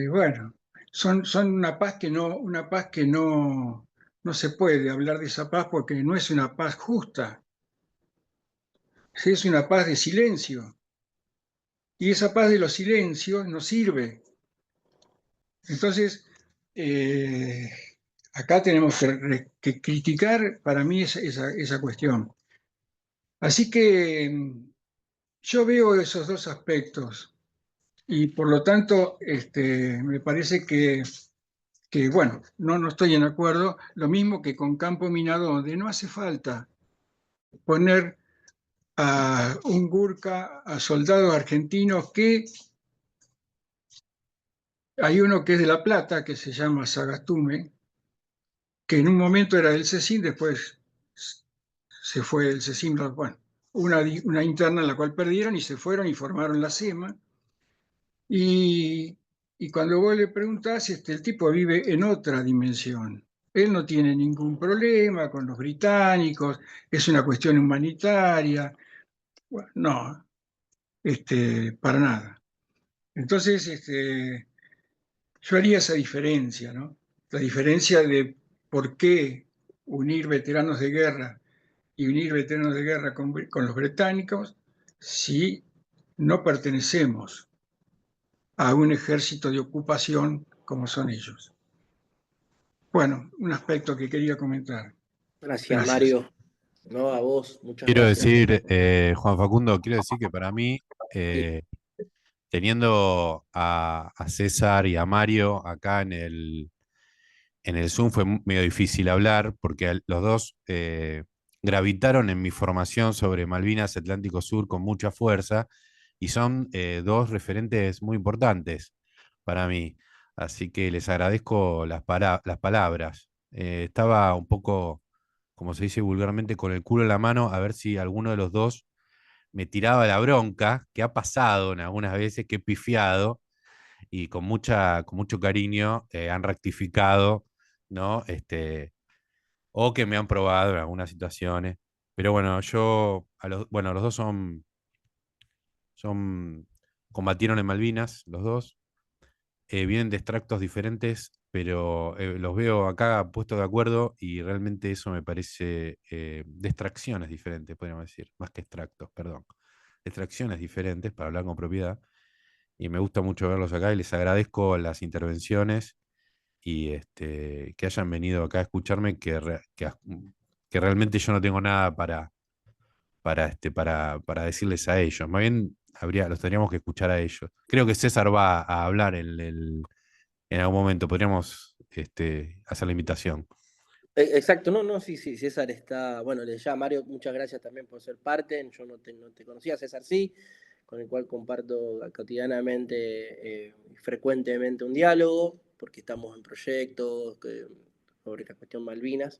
D: bueno, son una paz que no se puede hablar de esa paz porque no es una paz justa, es una paz de silencio. Y esa paz de los silencios no sirve. Entonces, acá tenemos que criticar para mí esa cuestión. Así que yo veo esos dos aspectos y por lo tanto me parece bueno, no estoy en acuerdo, lo mismo que con Campo Minado, donde no hace falta poner a un Gurkha, a soldados argentinos que hay uno que es de La Plata, que se llama Sagastume, que en un momento era del CECIN, después se fue el CECIN, bueno, una interna en la cual perdieron y se fueron y formaron la SEMA. Y cuando vos le preguntás, el tipo vive en otra dimensión. Él no tiene ningún problema con los británicos, es una cuestión humanitaria. Bueno, no, para nada. Entonces, yo haría esa diferencia, ¿no? La diferencia de por qué unir veteranos de guerra y unir veteranos de guerra con los británicos si no pertenecemos a un ejército de ocupación como son ellos. Bueno, un aspecto que quería comentar.
A: Gracias,
D: Gracias.
A: Mario. No, a vos, muchas
B: Quiero
A: gracias.
B: decir, Juan Facundo, quiero decir que para mí, teniendo a César y a Mario acá en el Zoom fue medio difícil hablar porque los dos gravitaron en mi formación sobre Malvinas Atlántico Sur con mucha fuerza y son dos referentes muy importantes para mí. Así que les agradezco las palabras. Estaba un poco, como se dice vulgarmente, con el culo en la mano a ver si alguno de los dos me tiraba la bronca, que ha pasado en algunas veces, que he pifiado y con mucho cariño han rectificado, ¿no? O que me han probado en algunas situaciones. Pero bueno, bueno, los dos combatieron en Malvinas, los dos. Vienen de extractos diferentes, pero los veo acá puestos de acuerdo y realmente eso me parece de extracciones diferentes, podríamos decir, más que extractos, perdón. Extracciones diferentes para hablar con propiedad. Y me gusta mucho verlos acá y les agradezco las intervenciones y que hayan venido acá a escucharme, que realmente yo no tengo nada para decirles a ellos. Más bien los tendríamos que escuchar a ellos. Creo que César va a hablar en algún momento. Podríamos hacer la invitación.
A: Exacto, no, sí, César está, bueno, ya Mario, muchas gracias también por ser parte, yo no te conocía, César sí, con el cual comparto cotidianamente, frecuentemente un diálogo, porque estamos en proyectos sobre la cuestión Malvinas,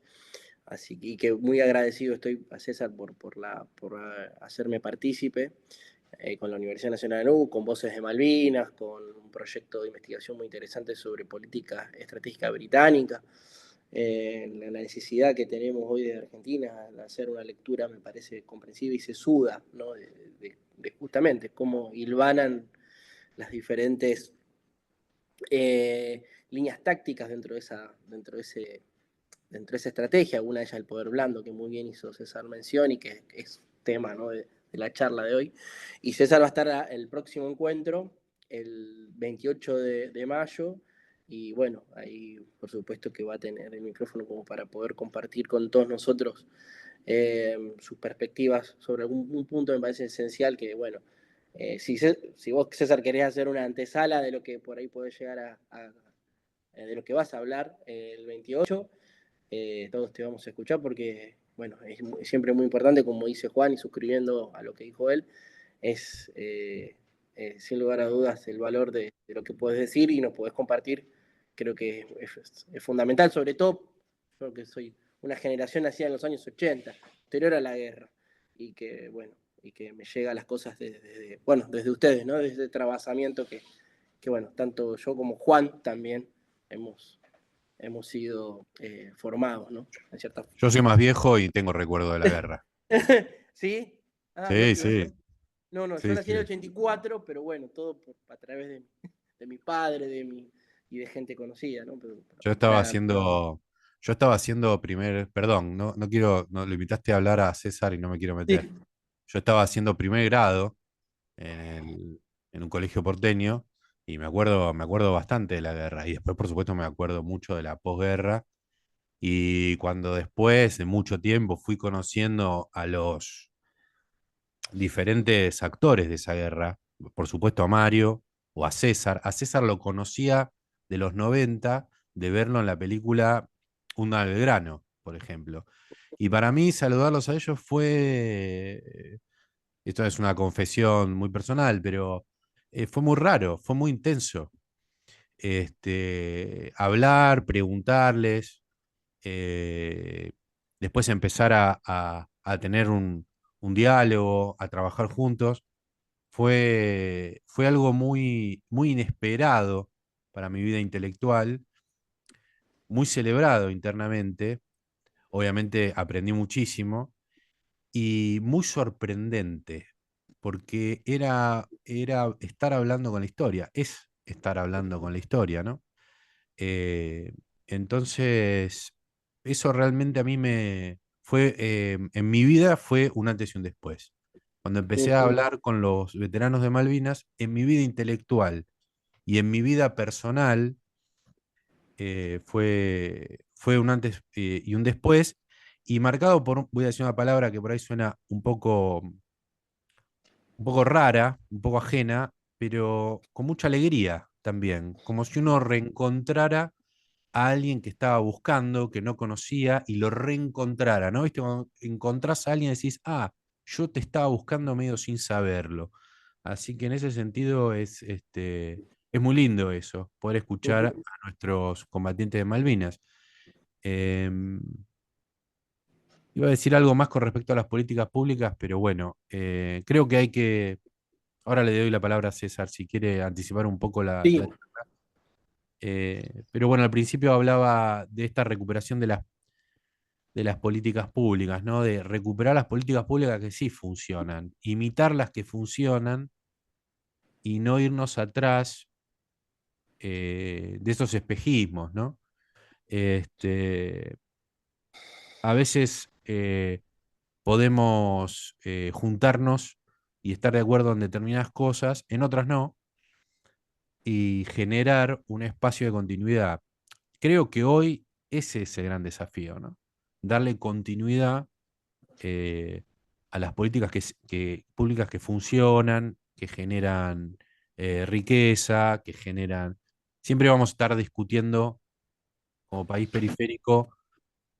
A: y que muy agradecido estoy a César por hacerme partícipe, con la Universidad Nacional de NU, con Voces de Malvinas, con un proyecto de investigación muy interesante sobre política estratégica británica. La necesidad que tenemos hoy de Argentina de hacer una lectura me parece comprensiva y sesuda, ¿no? de justamente cómo hilvanan las diferentes líneas tácticas dentro de esa estrategia. Una de ellas el poder blando, que muy bien hizo César mención y que es tema, ¿no? de la charla de hoy. Y César va a estar el próximo encuentro, el 28 de mayo, y bueno, ahí por supuesto que va a tener el micrófono como para poder compartir con todos nosotros sus perspectivas sobre algún punto. Me parece esencial que, bueno, si vos, César, querés hacer una antesala de lo que por ahí podés llegar de lo que vas a hablar el 28, todos te vamos a escuchar porque, bueno, es siempre muy importante, como dice Juan, y suscribiendo a lo que dijo él, es sin lugar a dudas el valor de lo que puedes decir y nos podés compartir. Creo que es fundamental, sobre todo porque soy una generación nacida en los años 80, anterior a la guerra, y que, bueno, y que me llega las cosas desde ustedes, ¿no? Desde el trabajamiento que, bueno, tanto yo como Juan también hemos sido formados, ¿no? En cierta forma.
B: Yo soy más viejo y tengo recuerdo de la guerra.
A: ¿Sí? Ah,
B: Sí,
A: bueno,
B: sí,
A: no, yo
B: sí,
A: nací en el
B: sí.
A: 84, pero bueno, todo a través de mi padre, y de gente conocida, ¿no? Pero
B: Yo estaba
A: nada,
B: haciendo, yo estaba haciendo perdón, no quiero, no, lo invitaste a hablar a César y no me quiero meter.
A: sí,
B: Yo estaba haciendo primer grado en en un colegio porteño y me acuerdo bastante de la guerra. Y después, por supuesto, me acuerdo mucho de la posguerra. Y cuando después de mucho tiempo fui conociendo a los diferentes actores de esa guerra, por supuesto a Mario o a César. A César lo conocía de los 90, de verlo en la película Un Belgrano, por ejemplo. Y para mí saludarlos a ellos fue, esto es una confesión muy personal, pero fue muy raro, fue muy intenso. Hablar, preguntarles, eh, después empezar a tener un diálogo, a trabajar juntos, fue algo muy, muy inesperado para mi vida intelectual, muy celebrado internamente. Obviamente aprendí muchísimo y muy sorprendente, porque era estar hablando con la historia, es estar hablando con la historia, ¿no? Eh, entonces, eso realmente a mí en mi vida fue un antes y un después. Cuando empecé a hablar con los veteranos de Malvinas, en mi vida intelectual y en mi vida personal, fue un antes y un después, y marcado por, voy a decir una palabra que por ahí suena un poco rara, un poco ajena, pero con mucha alegría también, como si uno reencontrara a alguien que estaba buscando, que no conocía, y lo reencontrara, ¿no? ¿Viste? Cuando encontrás a alguien y decís, ah, yo te estaba buscando medio sin saberlo. Así que en ese sentido es muy lindo eso, poder escuchar a nuestros combatientes de Malvinas. Em, Iba a decir algo más con respecto a las políticas públicas, pero bueno, creo que hay que. Ahora le doy la palabra a César si quiere anticipar un poco
A: sí,
B: pero bueno, al principio hablaba de esta recuperación de las políticas públicas, ¿no? De recuperar las políticas públicas que sí funcionan, imitar las que funcionan y no irnos atrás de esos espejismos, ¿no? Este, a veces podemos juntarnos y estar de acuerdo en determinadas cosas, en otras no, y generar un espacio de continuidad. Creo que hoy ese es el gran desafío, ¿no? Darle continuidad a las políticas públicas que funcionan, que generan riqueza, que generan. Siempre vamos a estar discutiendo como país periférico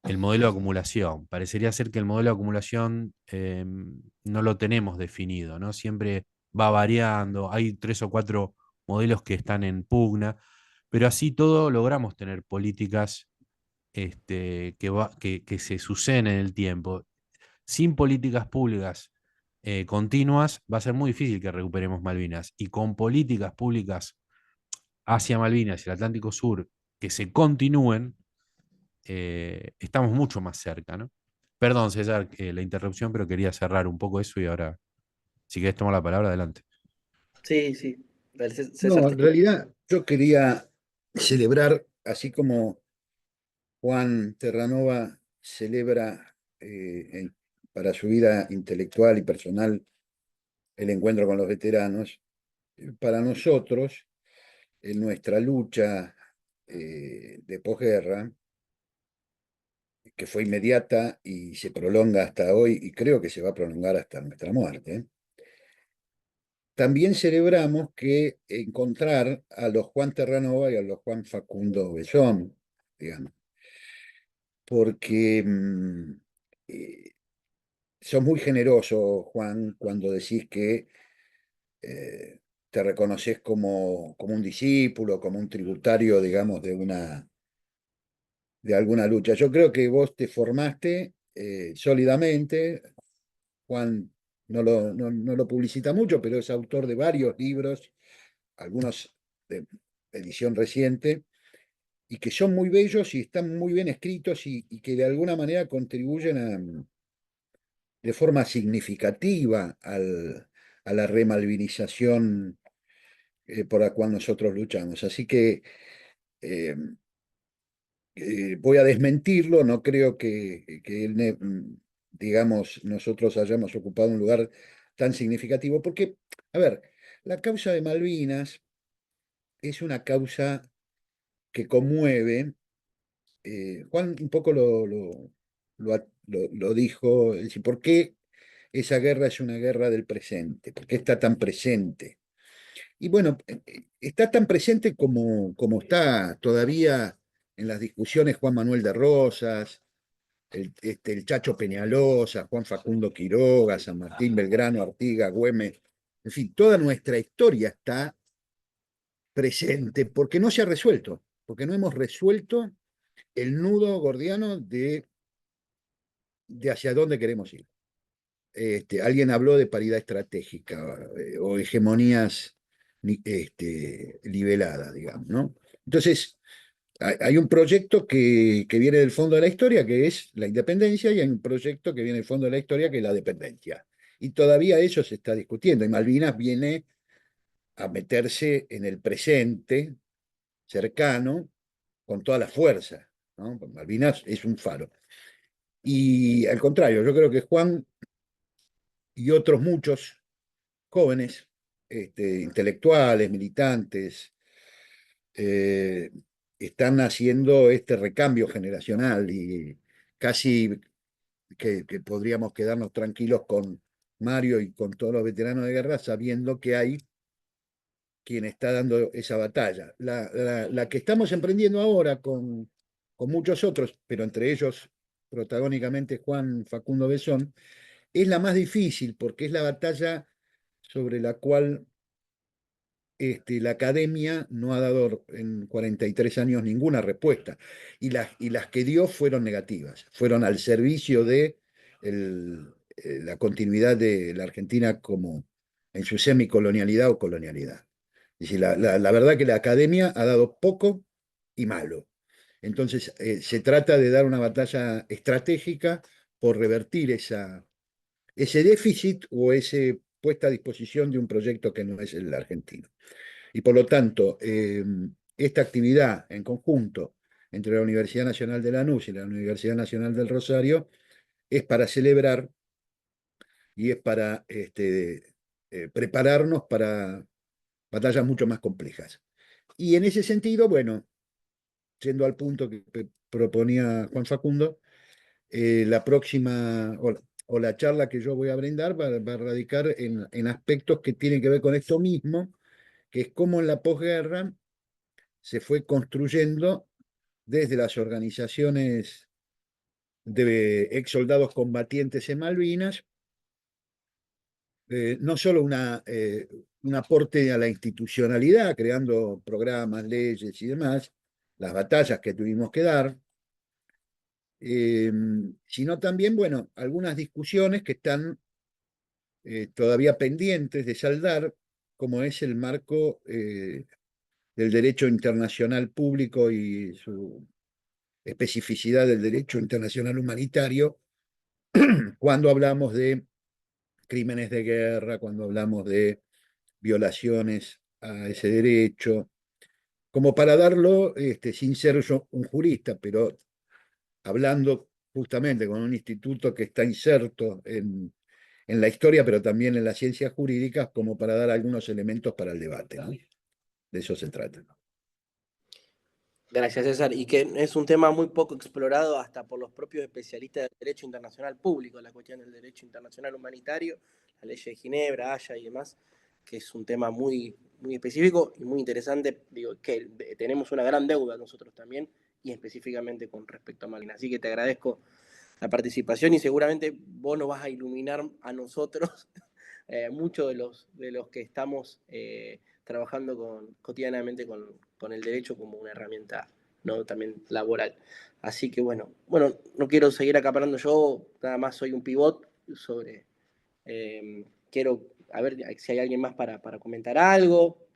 B: el modelo de acumulación. Parecería ser que el modelo de acumulación no lo tenemos definido, ¿no? Siempre va variando, hay 3 o 4 modelos que están en pugna, pero así todo logramos tener políticas que se suceden en el tiempo. Sin políticas públicas continuas, va a ser muy difícil que recuperemos Malvinas. Y con políticas públicas hacia Malvinas y el Atlántico Sur que se continúen, estamos mucho más cerca, ¿no? Perdón, César, la interrupción, pero quería cerrar un poco eso y ahora, si querés tomar la palabra, adelante.
A: Sí, sí. Dale, César,
C: No,
A: te
C: en
A: escucho.
C: realidad yo quería celebrar, así como Juan Terranova celebra para su vida intelectual y personal el encuentro con los veteranos, para nosotros, en nuestra lucha de posguerra, que fue inmediata y se prolonga hasta hoy, y creo que se va a prolongar hasta nuestra muerte, también celebramos que encontrar a los Juan Terranova y a los Juan Facundo Besón, digamos, porque eh, sos muy generoso, Juan, cuando decís que eh, te reconoces como un discípulo, como un tributario, digamos, de alguna lucha. Yo creo que vos te formaste sólidamente. Juan no lo publicita mucho, pero es autor de varios libros, algunos de edición reciente, y que son muy bellos y están muy bien escritos y que de alguna manera contribuyen de forma significativa a la remalvinización por la cual nosotros luchamos. Así que eh, voy a desmentirlo, no creo que digamos, nosotros hayamos ocupado un lugar tan significativo, porque, a ver, la causa de Malvinas es una causa que conmueve. Juan un poco lo dijo, es decir, ¿por qué esa guerra es una guerra del presente? ¿Por qué está tan presente? Y bueno, está tan presente como está todavía en las discusiones Juan Manuel de Rosas, el Chacho Peñalosa, Juan Facundo Quiroga, San Martín Belgrano, Artigas, Güemes, en fin, toda nuestra historia está presente porque no se ha resuelto, porque no hemos resuelto el nudo gordiano de hacia dónde queremos ir. Alguien habló de paridad estratégica o hegemonías niveladas, digamos, ¿no? Entonces, hay un proyecto que viene del fondo de la historia, que es la independencia, y hay un proyecto que viene del fondo de la historia, que es la dependencia. Y todavía eso se está discutiendo. Y Malvinas viene a meterse en el presente cercano con toda la fuerza, ¿no? Malvinas es un faro. Y al contrario, yo creo que Juan y otros muchos jóvenes, intelectuales, militantes, eh, están haciendo este recambio generacional y casi que podríamos quedarnos tranquilos con Mario y con todos los veteranos de guerra sabiendo que hay quien está dando esa batalla. La que estamos emprendiendo ahora con muchos otros, pero entre ellos protagónicamente Juan Facundo Besón, es la más difícil porque es la batalla sobre la cual la academia no ha dado en 43 años ninguna respuesta y las que dio fueron negativas, fueron al servicio de la continuidad de la Argentina como en su semicolonialidad o colonialidad. Es decir, la verdad que la academia ha dado poco y malo. Entonces, se trata de dar una batalla estratégica por revertir ese déficit o ese puesta a disposición de un proyecto que no es el argentino. Y por lo tanto, esta actividad en conjunto entre la Universidad Nacional de Lanús y la Universidad Nacional del Rosario es para celebrar y es para prepararnos para batallas mucho más complejas. Y en ese sentido, bueno, yendo al punto que proponía Juan Facundo, la próxima o la charla que yo voy a brindar va a radicar en aspectos que tienen que ver con esto mismo, que es cómo en la posguerra se fue construyendo desde las organizaciones de ex soldados combatientes en Malvinas, no solo un aporte a la institucionalidad, creando programas, leyes y demás, las batallas que tuvimos que dar, sino también, bueno, algunas discusiones que están todavía pendientes de saldar, como es el marco del derecho internacional público y su especificidad del derecho internacional humanitario, cuando hablamos de crímenes de guerra, cuando hablamos de violaciones a ese derecho, como para darlo, sin ser yo un jurista, pero hablando justamente con un instituto que está inserto en la historia, pero también en las ciencias jurídicas, como para dar algunos elementos para el debate, ¿no? De eso se trata.
A: Gracias, César. Y que es un tema muy poco explorado hasta por los propios especialistas del derecho internacional público, la cuestión del derecho internacional humanitario, la ley de Ginebra, Haya y demás, que es un tema muy, muy específico y muy interesante. Digo, que tenemos una gran deuda nosotros también, y específicamente con respecto a Malvinas. Así que te agradezco la participación y seguramente vos nos vas a iluminar a nosotros, muchos de los que estamos trabajando cotidianamente con el derecho como una herramienta, ¿no?, también laboral. Así que bueno, no quiero seguir acaparando yo, nada más soy un pivot sobre... quiero a ver si hay alguien más para comentar algo.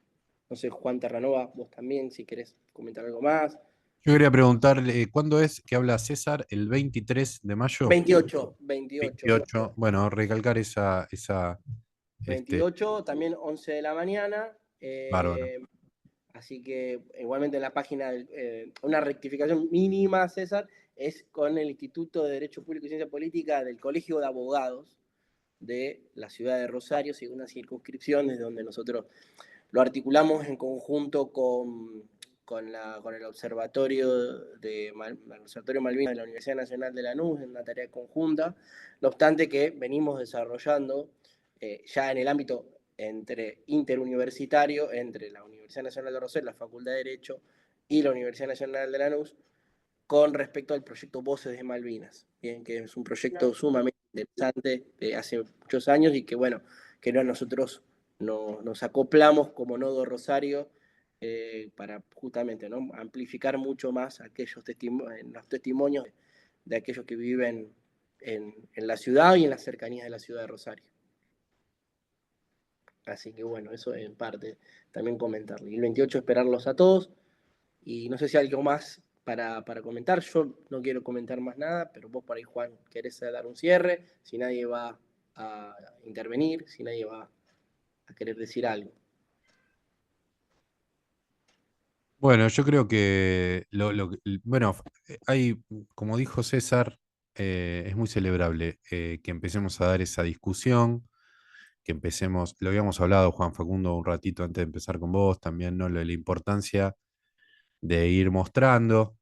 A: No sé, Juan Terranova, vos también, si querés comentar algo más.
B: Yo quería preguntarle, ¿cuándo es que habla César? ¿El 23 de mayo?
A: 28.
B: 28. Bueno, recalcar esa
A: 28, también 11 de la mañana.
B: bárbaro.
A: Así que igualmente en la página, una rectificación mínima, César, es con el Instituto de Derecho Público y Ciencia Política del Colegio de Abogados de la ciudad de Rosario, según una circunscripción desde donde nosotros lo articulamos en conjunto con el Observatorio Observatorio Malvinas de la Universidad Nacional de Lanús, en una tarea conjunta, no obstante que venimos desarrollando ya en el ámbito interuniversitario, entre la Universidad Nacional de Rosario, la Facultad de Derecho y la Universidad Nacional de Lanús, con respecto al proyecto Voces de Malvinas, bien, que es un proyecto sumamente interesante de hace muchos años y que, bueno, que nosotros nos acoplamos como Nodo Rosario para justamente, ¿no?, amplificar mucho más los testimonios de aquellos que viven en la ciudad y en las cercanías de la ciudad de Rosario. Así que bueno, eso en parte también comentarle. Y el 28 esperarlos a todos. Y no sé si hay algo más para comentar. Yo no quiero comentar más nada, pero vos por ahí, Juan, querés dar un cierre. Si nadie va a intervenir, si nadie va a querer decir algo.
B: Bueno, yo creo que bueno, hay, como dijo César, es muy celebrable que empecemos a dar esa discusión, que empecemos, lo habíamos hablado, Juan Facundo, un ratito antes de empezar con vos, también, ¿no? La importancia de ir mostrando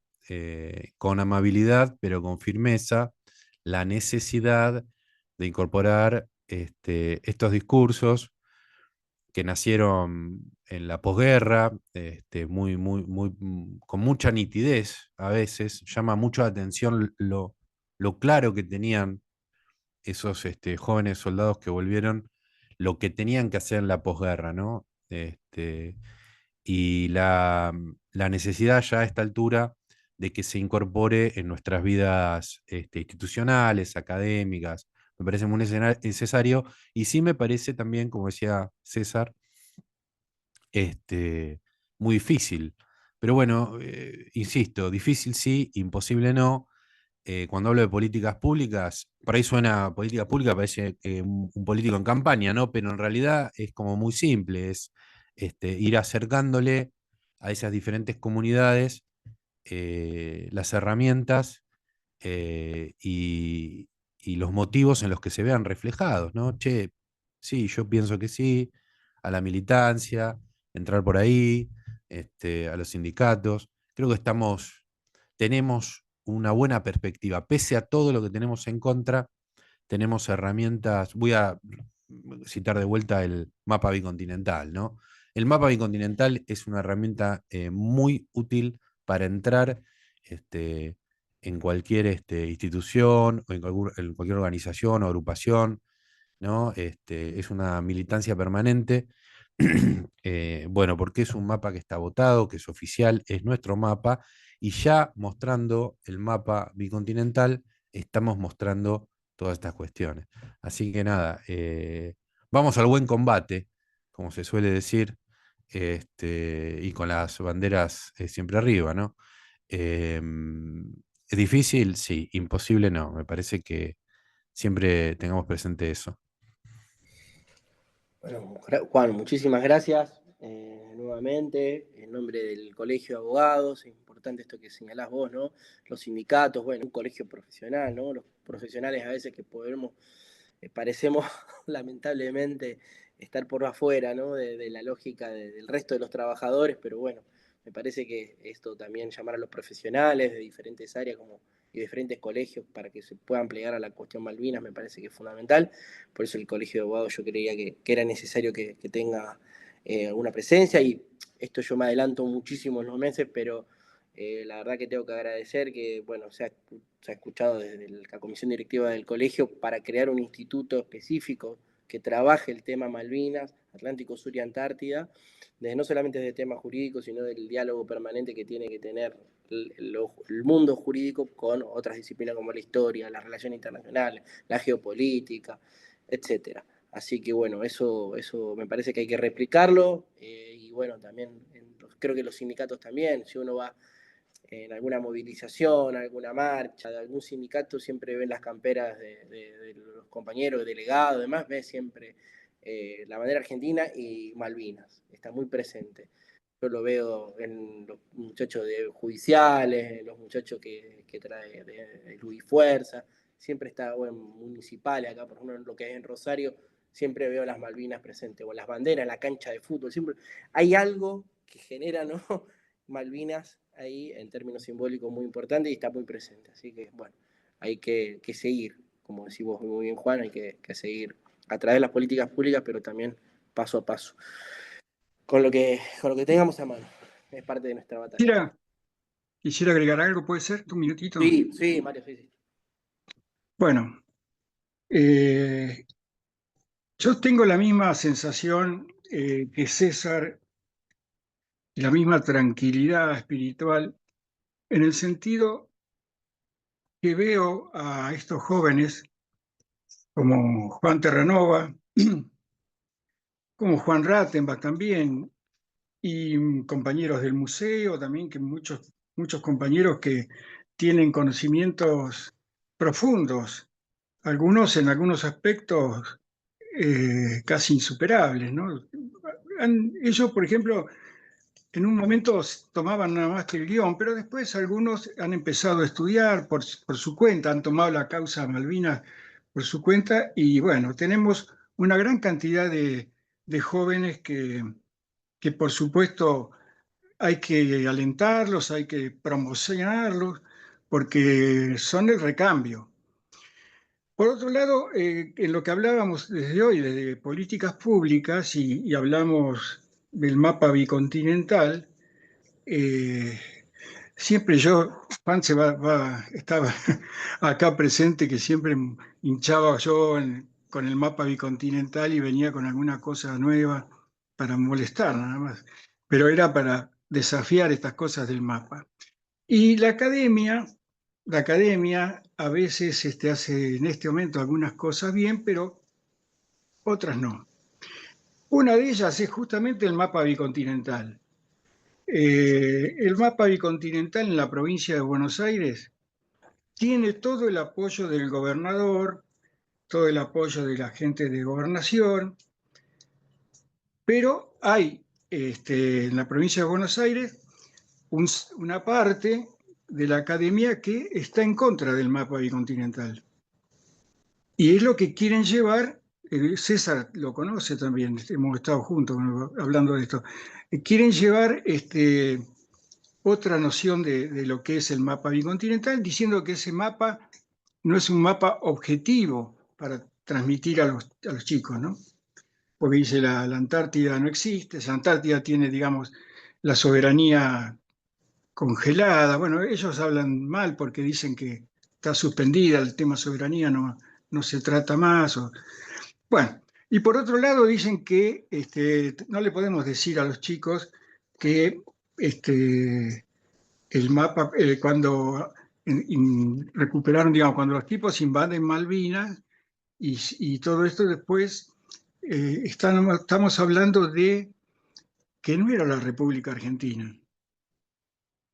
B: con amabilidad, pero con firmeza, la necesidad de incorporar estos discursos que nacieron en la posguerra, con mucha nitidez a veces, llama mucho la atención lo claro que tenían esos jóvenes soldados que volvieron, lo que tenían que hacer en la posguerra, ¿no? Y la necesidad ya a esta altura de que se incorpore en nuestras vidas institucionales, académicas, me parece muy necesario, y sí me parece también, como decía César, muy difícil. Pero bueno, insisto, difícil sí, imposible no. Cuando hablo de políticas públicas, por ahí suena política pública, parece un político en campaña, ¿no? Pero en realidad es como muy simple, es ir acercándole a esas diferentes comunidades las herramientas y los motivos en los que se vean reflejados, ¿no? Che, sí, yo pienso que sí, a la militancia, entrar por ahí, a los sindicatos. Creo que tenemos una buena perspectiva. Pese a todo lo que tenemos en contra, tenemos herramientas. Voy a citar de vuelta el mapa bicontinental, ¿no? El mapa bicontinental es una herramienta muy útil para entrar en cualquier institución o en cualquier organización o agrupación, ¿no? Es una militancia permanente. Bueno, porque es un mapa que está votado, que es oficial, es nuestro mapa, y ya mostrando el mapa bicontinental, estamos mostrando todas estas cuestiones. Así que nada, vamos al buen combate, como se suele decir, y con las banderas siempre arriba, ¿no? ¿Es difícil? Sí. Imposible, no. Me parece que siempre tengamos presente eso.
A: Bueno, Juan, muchísimas gracias nuevamente. En nombre del Colegio de Abogados, es importante esto que señalás vos, ¿no? Los sindicatos, bueno, un colegio profesional, ¿no? Los profesionales a veces que podemos, parecemos lamentablemente estar por afuera, ¿no? De la lógica del resto de los trabajadores, pero bueno, me parece que esto también llamar a los profesionales de diferentes áreas como y diferentes colegios para que se puedan plegar a la cuestión Malvinas me parece que es fundamental. Por eso el Colegio de Abogados yo creía que era necesario que tenga alguna presencia y esto yo me adelanto muchísimo en los meses, pero la verdad que tengo que agradecer que, bueno, se ha escuchado desde la comisión directiva del colegio para crear un instituto específico que trabaje el tema Malvinas, Atlántico Sur y Antártida, no solamente desde temas jurídicos, sino del diálogo permanente que tiene que tener el mundo jurídico con otras disciplinas como la historia, las relaciones internacionales, la geopolítica, etcétera. Así que bueno, eso me parece que hay que replicarlo y bueno, también creo que los sindicatos también, si uno va en alguna movilización, alguna marcha de algún sindicato, siempre ven las camperas de los compañeros, delegados, demás, ve siempre la bandera argentina y Malvinas, está muy presente. Yo lo veo en los muchachos de judiciales, en los muchachos que trae de Luis Fuerza, siempre está, o en municipales, acá por ejemplo en lo que es en Rosario, siempre veo las Malvinas presentes, o las banderas en la cancha de fútbol, siempre hay algo que genera, ¿no? Malvinas ahí en términos simbólicos muy importante y está muy presente. Así que, bueno, hay que seguir, como decís vos muy bien, Juan, hay que seguir a través de las políticas públicas, pero también paso a paso, con lo que tengamos a mano. Es parte de nuestra batalla.
D: Quisiera agregar algo, ¿puede ser? ¿Un minutito?
A: Sí, Mario, sí.
D: Bueno, yo tengo la misma sensación que César, y la misma tranquilidad espiritual, en el sentido que veo a estos jóvenes como Juan Terranova, como Juan Rattenbach también, y compañeros del museo también, que muchos compañeros que tienen conocimientos profundos, algunos en algunos aspectos casi insuperables, ¿no? Ellos, por ejemplo, en un momento tomaban nada más que el guión, pero después algunos han empezado a estudiar por su cuenta, han tomado la causa Malvinas por su cuenta y bueno, tenemos una gran cantidad de jóvenes que por supuesto hay que alentarlos, hay que promocionarlos, porque son el recambio. Por otro lado, en lo que hablábamos desde hoy, de políticas públicas, y hablamos del mapa bicontinental, siempre Juan estaba acá presente, que siempre hinchaba yo con el mapa bicontinental y venía con alguna cosa nueva para molestar nada más, pero era para desafiar estas cosas del mapa. Y la academia a veces hace en este momento algunas cosas bien, pero otras no. Una de ellas es justamente el mapa bicontinental. El mapa bicontinental en la provincia de Buenos Aires tiene todo el apoyo del gobernador, todo el apoyo de la gente de gobernación, pero hay en la provincia de Buenos Aires una parte de la academia que está en contra del mapa bicontinental. Y es lo que quieren llevar, César lo conoce también, hemos estado juntos hablando de esto, quieren llevar otra noción de lo que es el mapa bicontinental, diciendo que ese mapa no es un mapa objetivo para transmitir a los chicos, ¿no? Porque dice la Antártida no existe, la Antártida tiene, digamos, la soberanía congelada. Bueno, ellos hablan mal porque dicen que está suspendida el tema soberanía, no se trata más. Bueno, y por otro lado dicen que no le podemos decir a los chicos que el mapa, cuando recuperaron, digamos, cuando los tipos invaden Malvinas y todo esto después, estamos hablando de que no era la República Argentina.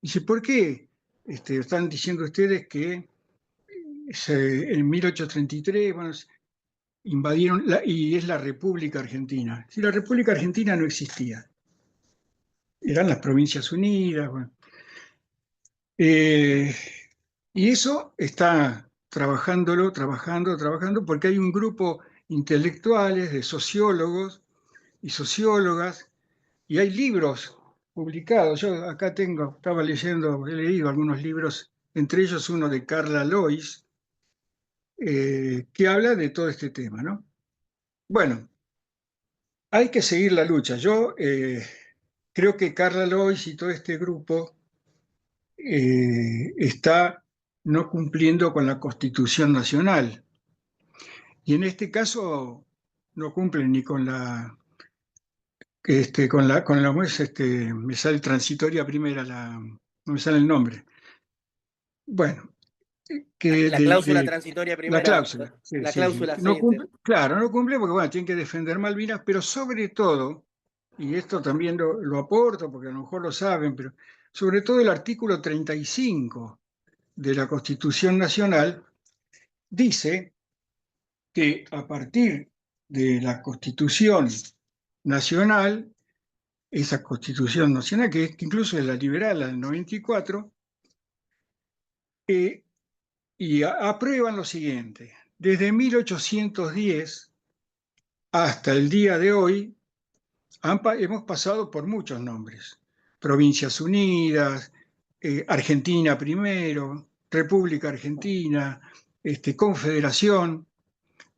D: Dice, ¿por qué están diciendo ustedes que en 1833, bueno, invadieron y es la República Argentina? Si la República Argentina no existía, eran las Provincias Unidas, bueno. Y eso está trabajando, porque hay un grupo intelectuales, de sociólogos y sociólogas, y hay libros publicados. Yo acá estaba leyendo, he leído algunos libros, entre ellos uno de Carla Lois, que habla de todo este tema, ¿no? Bueno, hay que seguir la lucha. Yo creo que Carla Lois y todo este grupo está no cumpliendo con la Constitución Nacional. Y en este caso no cumplen ni con la, me sale transitoria primera, no me sale el nombre. Bueno,
A: La cláusula transitoria
D: la
A: primera.
D: cláusula. Sí,
A: la
D: sí,
A: cláusula,
D: sí. No
A: sí.
D: cumple, claro, no cumple porque bueno, tienen que defender Malvinas, pero sobre todo, y esto también lo aporto porque a lo mejor lo saben, pero sobre todo el artículo 35 de la Constitución Nacional dice que a partir de la Constitución Nacional, esa Constitución Nacional, que incluso es la liberal, la del 94, y aprueban lo siguiente: desde 1810 hasta el día de hoy hemos pasado por muchos nombres: Provincias Unidas, Argentina primero, República Argentina, Confederación.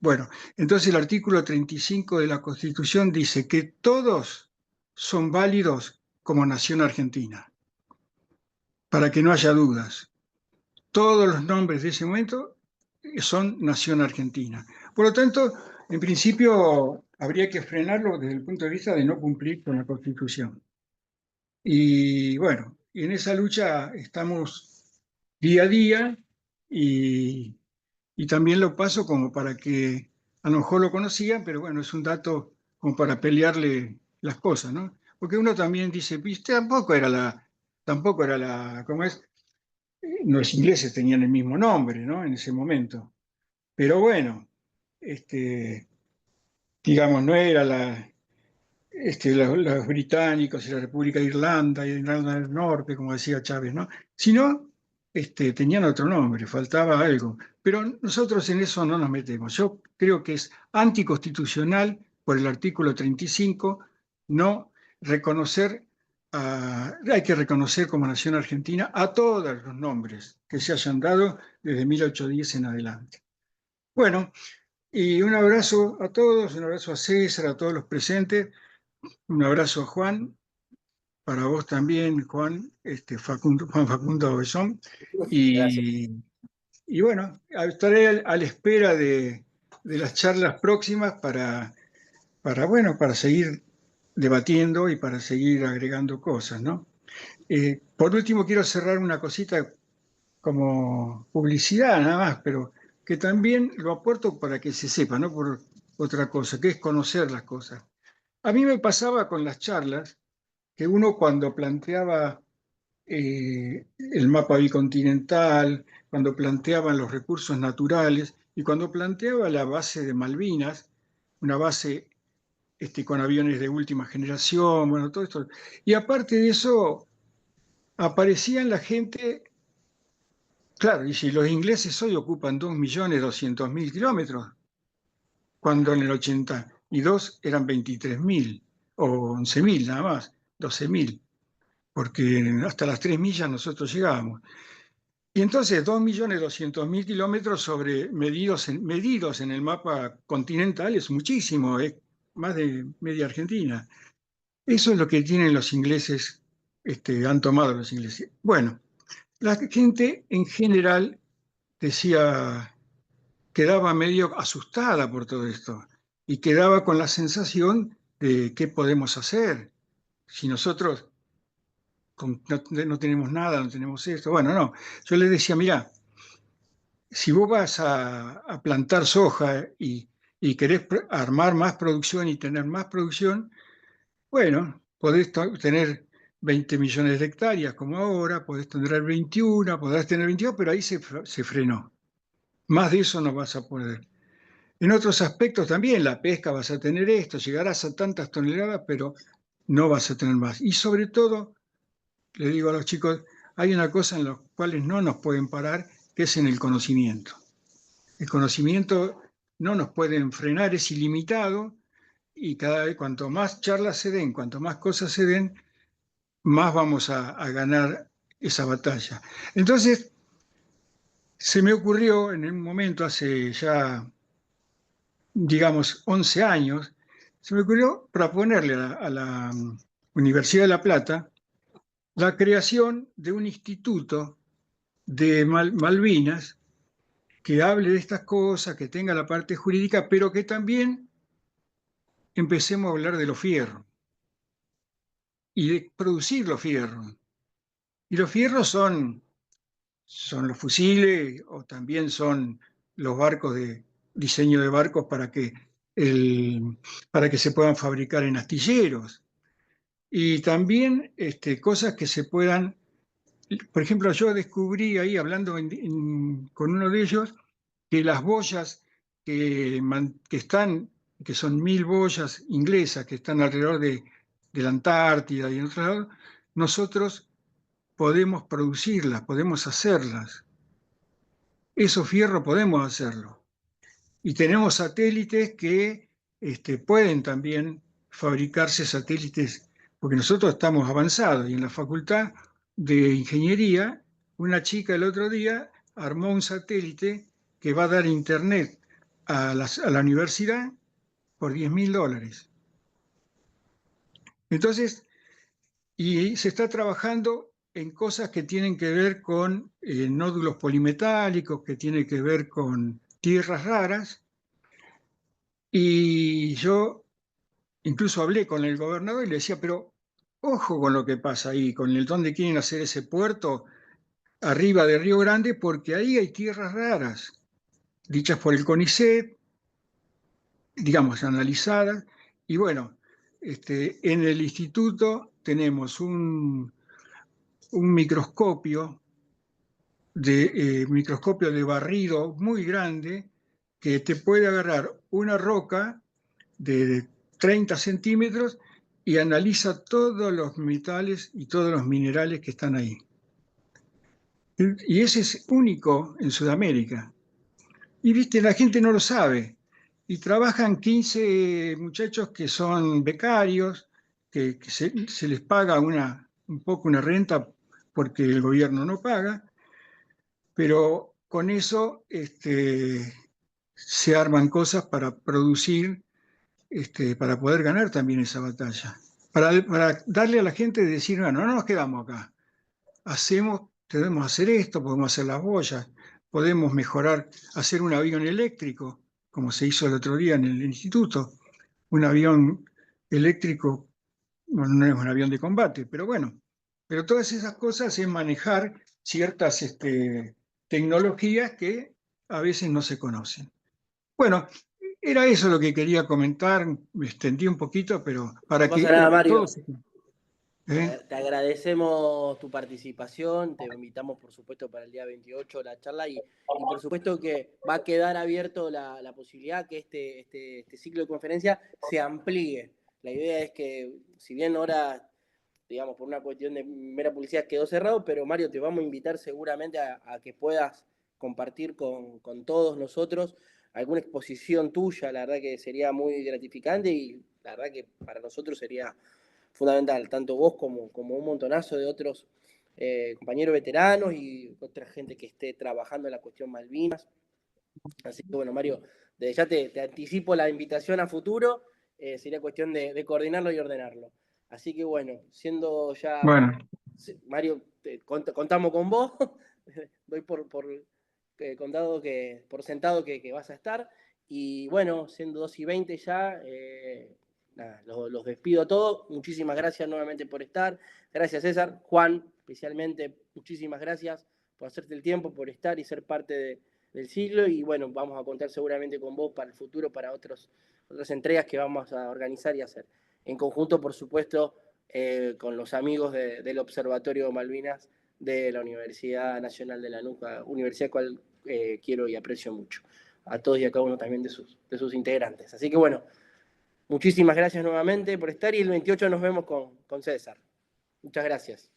D: Bueno, entonces el artículo 35 de la Constitución dice que todos son válidos como nación argentina, para que no haya dudas. Todos los nombres de ese momento son nación argentina. Por lo tanto, en principio habría que frenarlo desde el punto de vista de no cumplir con la Constitución. Y bueno, en esa lucha estamos día a día y también lo paso como para que a lo mejor lo conocían, pero bueno, es un dato como para pelearle las cosas, ¿no? Porque uno también dice, viste, tampoco era la, ¿cómo es? Los ingleses tenían el mismo nombre, ¿no? En ese momento. Pero bueno, digamos, no era los británicos y la República de Irlanda y Irlanda del Norte, como decía Chávez, ¿no? Sino, tenían otro nombre, faltaba algo. Pero nosotros en eso no nos metemos. Yo creo que es anticonstitucional por el artículo 35 no reconocer, hay que reconocer como nación argentina a todos los nombres que se hayan dado desde 1810 en adelante. Bueno, y un abrazo a todos, un abrazo a César, a todos los presentes, un abrazo a Juan, para vos también, Juan, Juan Facundo Besón, y bueno, estaré a la espera de las charlas próximas para seguir debatiendo y para seguir agregando cosas, ¿no? Por último, quiero cerrar una cosita como publicidad nada más, pero que también lo aporto para que se sepa, no por otra cosa, que es conocer las cosas. A mí me pasaba con las charlas que uno cuando planteaba el mapa bicontinental, cuando planteaban los recursos naturales y cuando planteaba la base de Malvinas, una base con aviones de última generación, bueno, todo esto. Y aparte de eso, aparecían la gente, claro, y si los ingleses hoy ocupan 2.200.000 kilómetros, cuando en el 82 eran 23.000 o 11.000 nada más, 12.000, porque hasta las 3 millas nosotros llegábamos. Y entonces 2.200.000 kilómetros medidos en el mapa continental es muchísimo, es más de media Argentina. Eso es lo que tienen los ingleses, han tomado los ingleses. Bueno, la gente en general quedaba medio asustada por todo esto y quedaba con la sensación de qué podemos hacer si nosotros no tenemos nada, no tenemos esto. Bueno, no. Yo les decía, mirá, si vos vas a plantar soja y querés armar más producción y tener más producción, bueno, podés tener 20 millones de hectáreas como ahora, podés tener 21, podrás tener 22, pero ahí se frenó. Más de eso no vas a poder. En otros aspectos también, la pesca vas a tener esto, llegarás a tantas toneladas, pero no vas a tener más. Y sobre todo, le digo a los chicos, hay una cosa en la cual no nos pueden parar, que es en el conocimiento. El conocimiento no nos pueden frenar, es ilimitado, y cada vez cuanto más charlas se den, cuanto más cosas se den, más vamos a ganar esa batalla. Entonces, se me ocurrió en un momento, hace ya, digamos, 11 años, se me ocurrió proponerle a la Universidad de La Plata la creación de un instituto de Malvinas que hable de estas cosas, que tenga la parte jurídica, pero que también empecemos a hablar de los fierros y de producir los fierros. Y los fierros son los fusiles o también son los barcos de diseño de barcos para que se puedan fabricar en astilleros. Y también cosas que se puedan, por ejemplo, yo descubrí ahí, hablando con uno de ellos, que las boyas que son 1000 boyas inglesas que están alrededor de la Antártida y en otros lados, nosotros podemos producirlas, podemos hacerlas. Esos fierros podemos hacerlo. Y tenemos satélites que pueden también fabricarse satélites, porque nosotros estamos avanzados y en la Facultad de Ingeniería, una chica el otro día armó un satélite que va a dar internet a la universidad por $10.000. Entonces, y se está trabajando en cosas que tienen que ver con nódulos polimetálicos, que tienen que ver con tierras raras, y yo incluso hablé con el gobernador y le decía, pero ojo con lo que pasa ahí, con el donde quieren hacer ese puerto arriba de Río Grande, porque ahí hay tierras raras, dichas por el CONICET, digamos, analizadas, y bueno, en el instituto tenemos un microscopio de barrido muy grande que te puede agarrar una roca de 30 centímetros y analiza todos los metales y todos los minerales que están ahí. Y ese es único en Sudamérica. Y viste, la gente no lo sabe. Y trabajan 15 muchachos que son becarios, que se les paga un poco una renta porque el gobierno no paga, pero con eso se arman cosas para producir, para poder ganar también esa batalla. Para darle a la gente de decir, bueno, no nos quedamos acá, debemos hacer esto, podemos hacer las boyas, podemos mejorar, hacer un avión eléctrico, como se hizo el otro día en el instituto, un avión eléctrico, bueno, no es un avión de combate, pero bueno, pero todas esas cosas es manejar ciertas tecnologías que a veces no se conocen. Bueno, era eso lo que quería comentar, me extendí un poquito, pero para
A: No pasa
D: que
A: nada, Mario.
D: todos...
A: Te agradecemos tu participación, te invitamos por supuesto para el día 28 la charla y por supuesto que va a quedar abierto la posibilidad que este ciclo de conferencia se amplíe. La idea es que, si bien ahora, digamos, por una cuestión de mera publicidad quedó cerrado, pero Mario, te vamos a invitar seguramente a que puedas compartir con todos nosotros alguna exposición tuya, la verdad que sería muy gratificante y la verdad que para nosotros sería fundamental, tanto vos como un montonazo de otros compañeros veteranos y otra gente que esté trabajando en la cuestión Malvinas. Así que bueno, Mario, desde ya te anticipo la invitación a futuro, sería cuestión de coordinarlo y ordenarlo. Así que bueno, siendo ya,
D: Bueno,
A: Mario, contamos con vos, doy por sentado que vas a estar, y bueno, siendo 2:20 ya, nada, los despido a todos. Muchísimas gracias nuevamente por estar. Gracias, César. Juan, especialmente, muchísimas gracias por hacerte el tiempo, por estar y ser parte del siglo. Y bueno, vamos a contar seguramente con vos para el futuro, para otras entregas que vamos a organizar y hacer. En conjunto, por supuesto, con los amigos del Observatorio Malvinas de la Universidad Nacional de la Nuca, universidad cual quiero y aprecio mucho. A todos y a cada uno también de sus integrantes. Así que bueno, muchísimas gracias nuevamente por estar y el 28 nos vemos con César. Muchas gracias.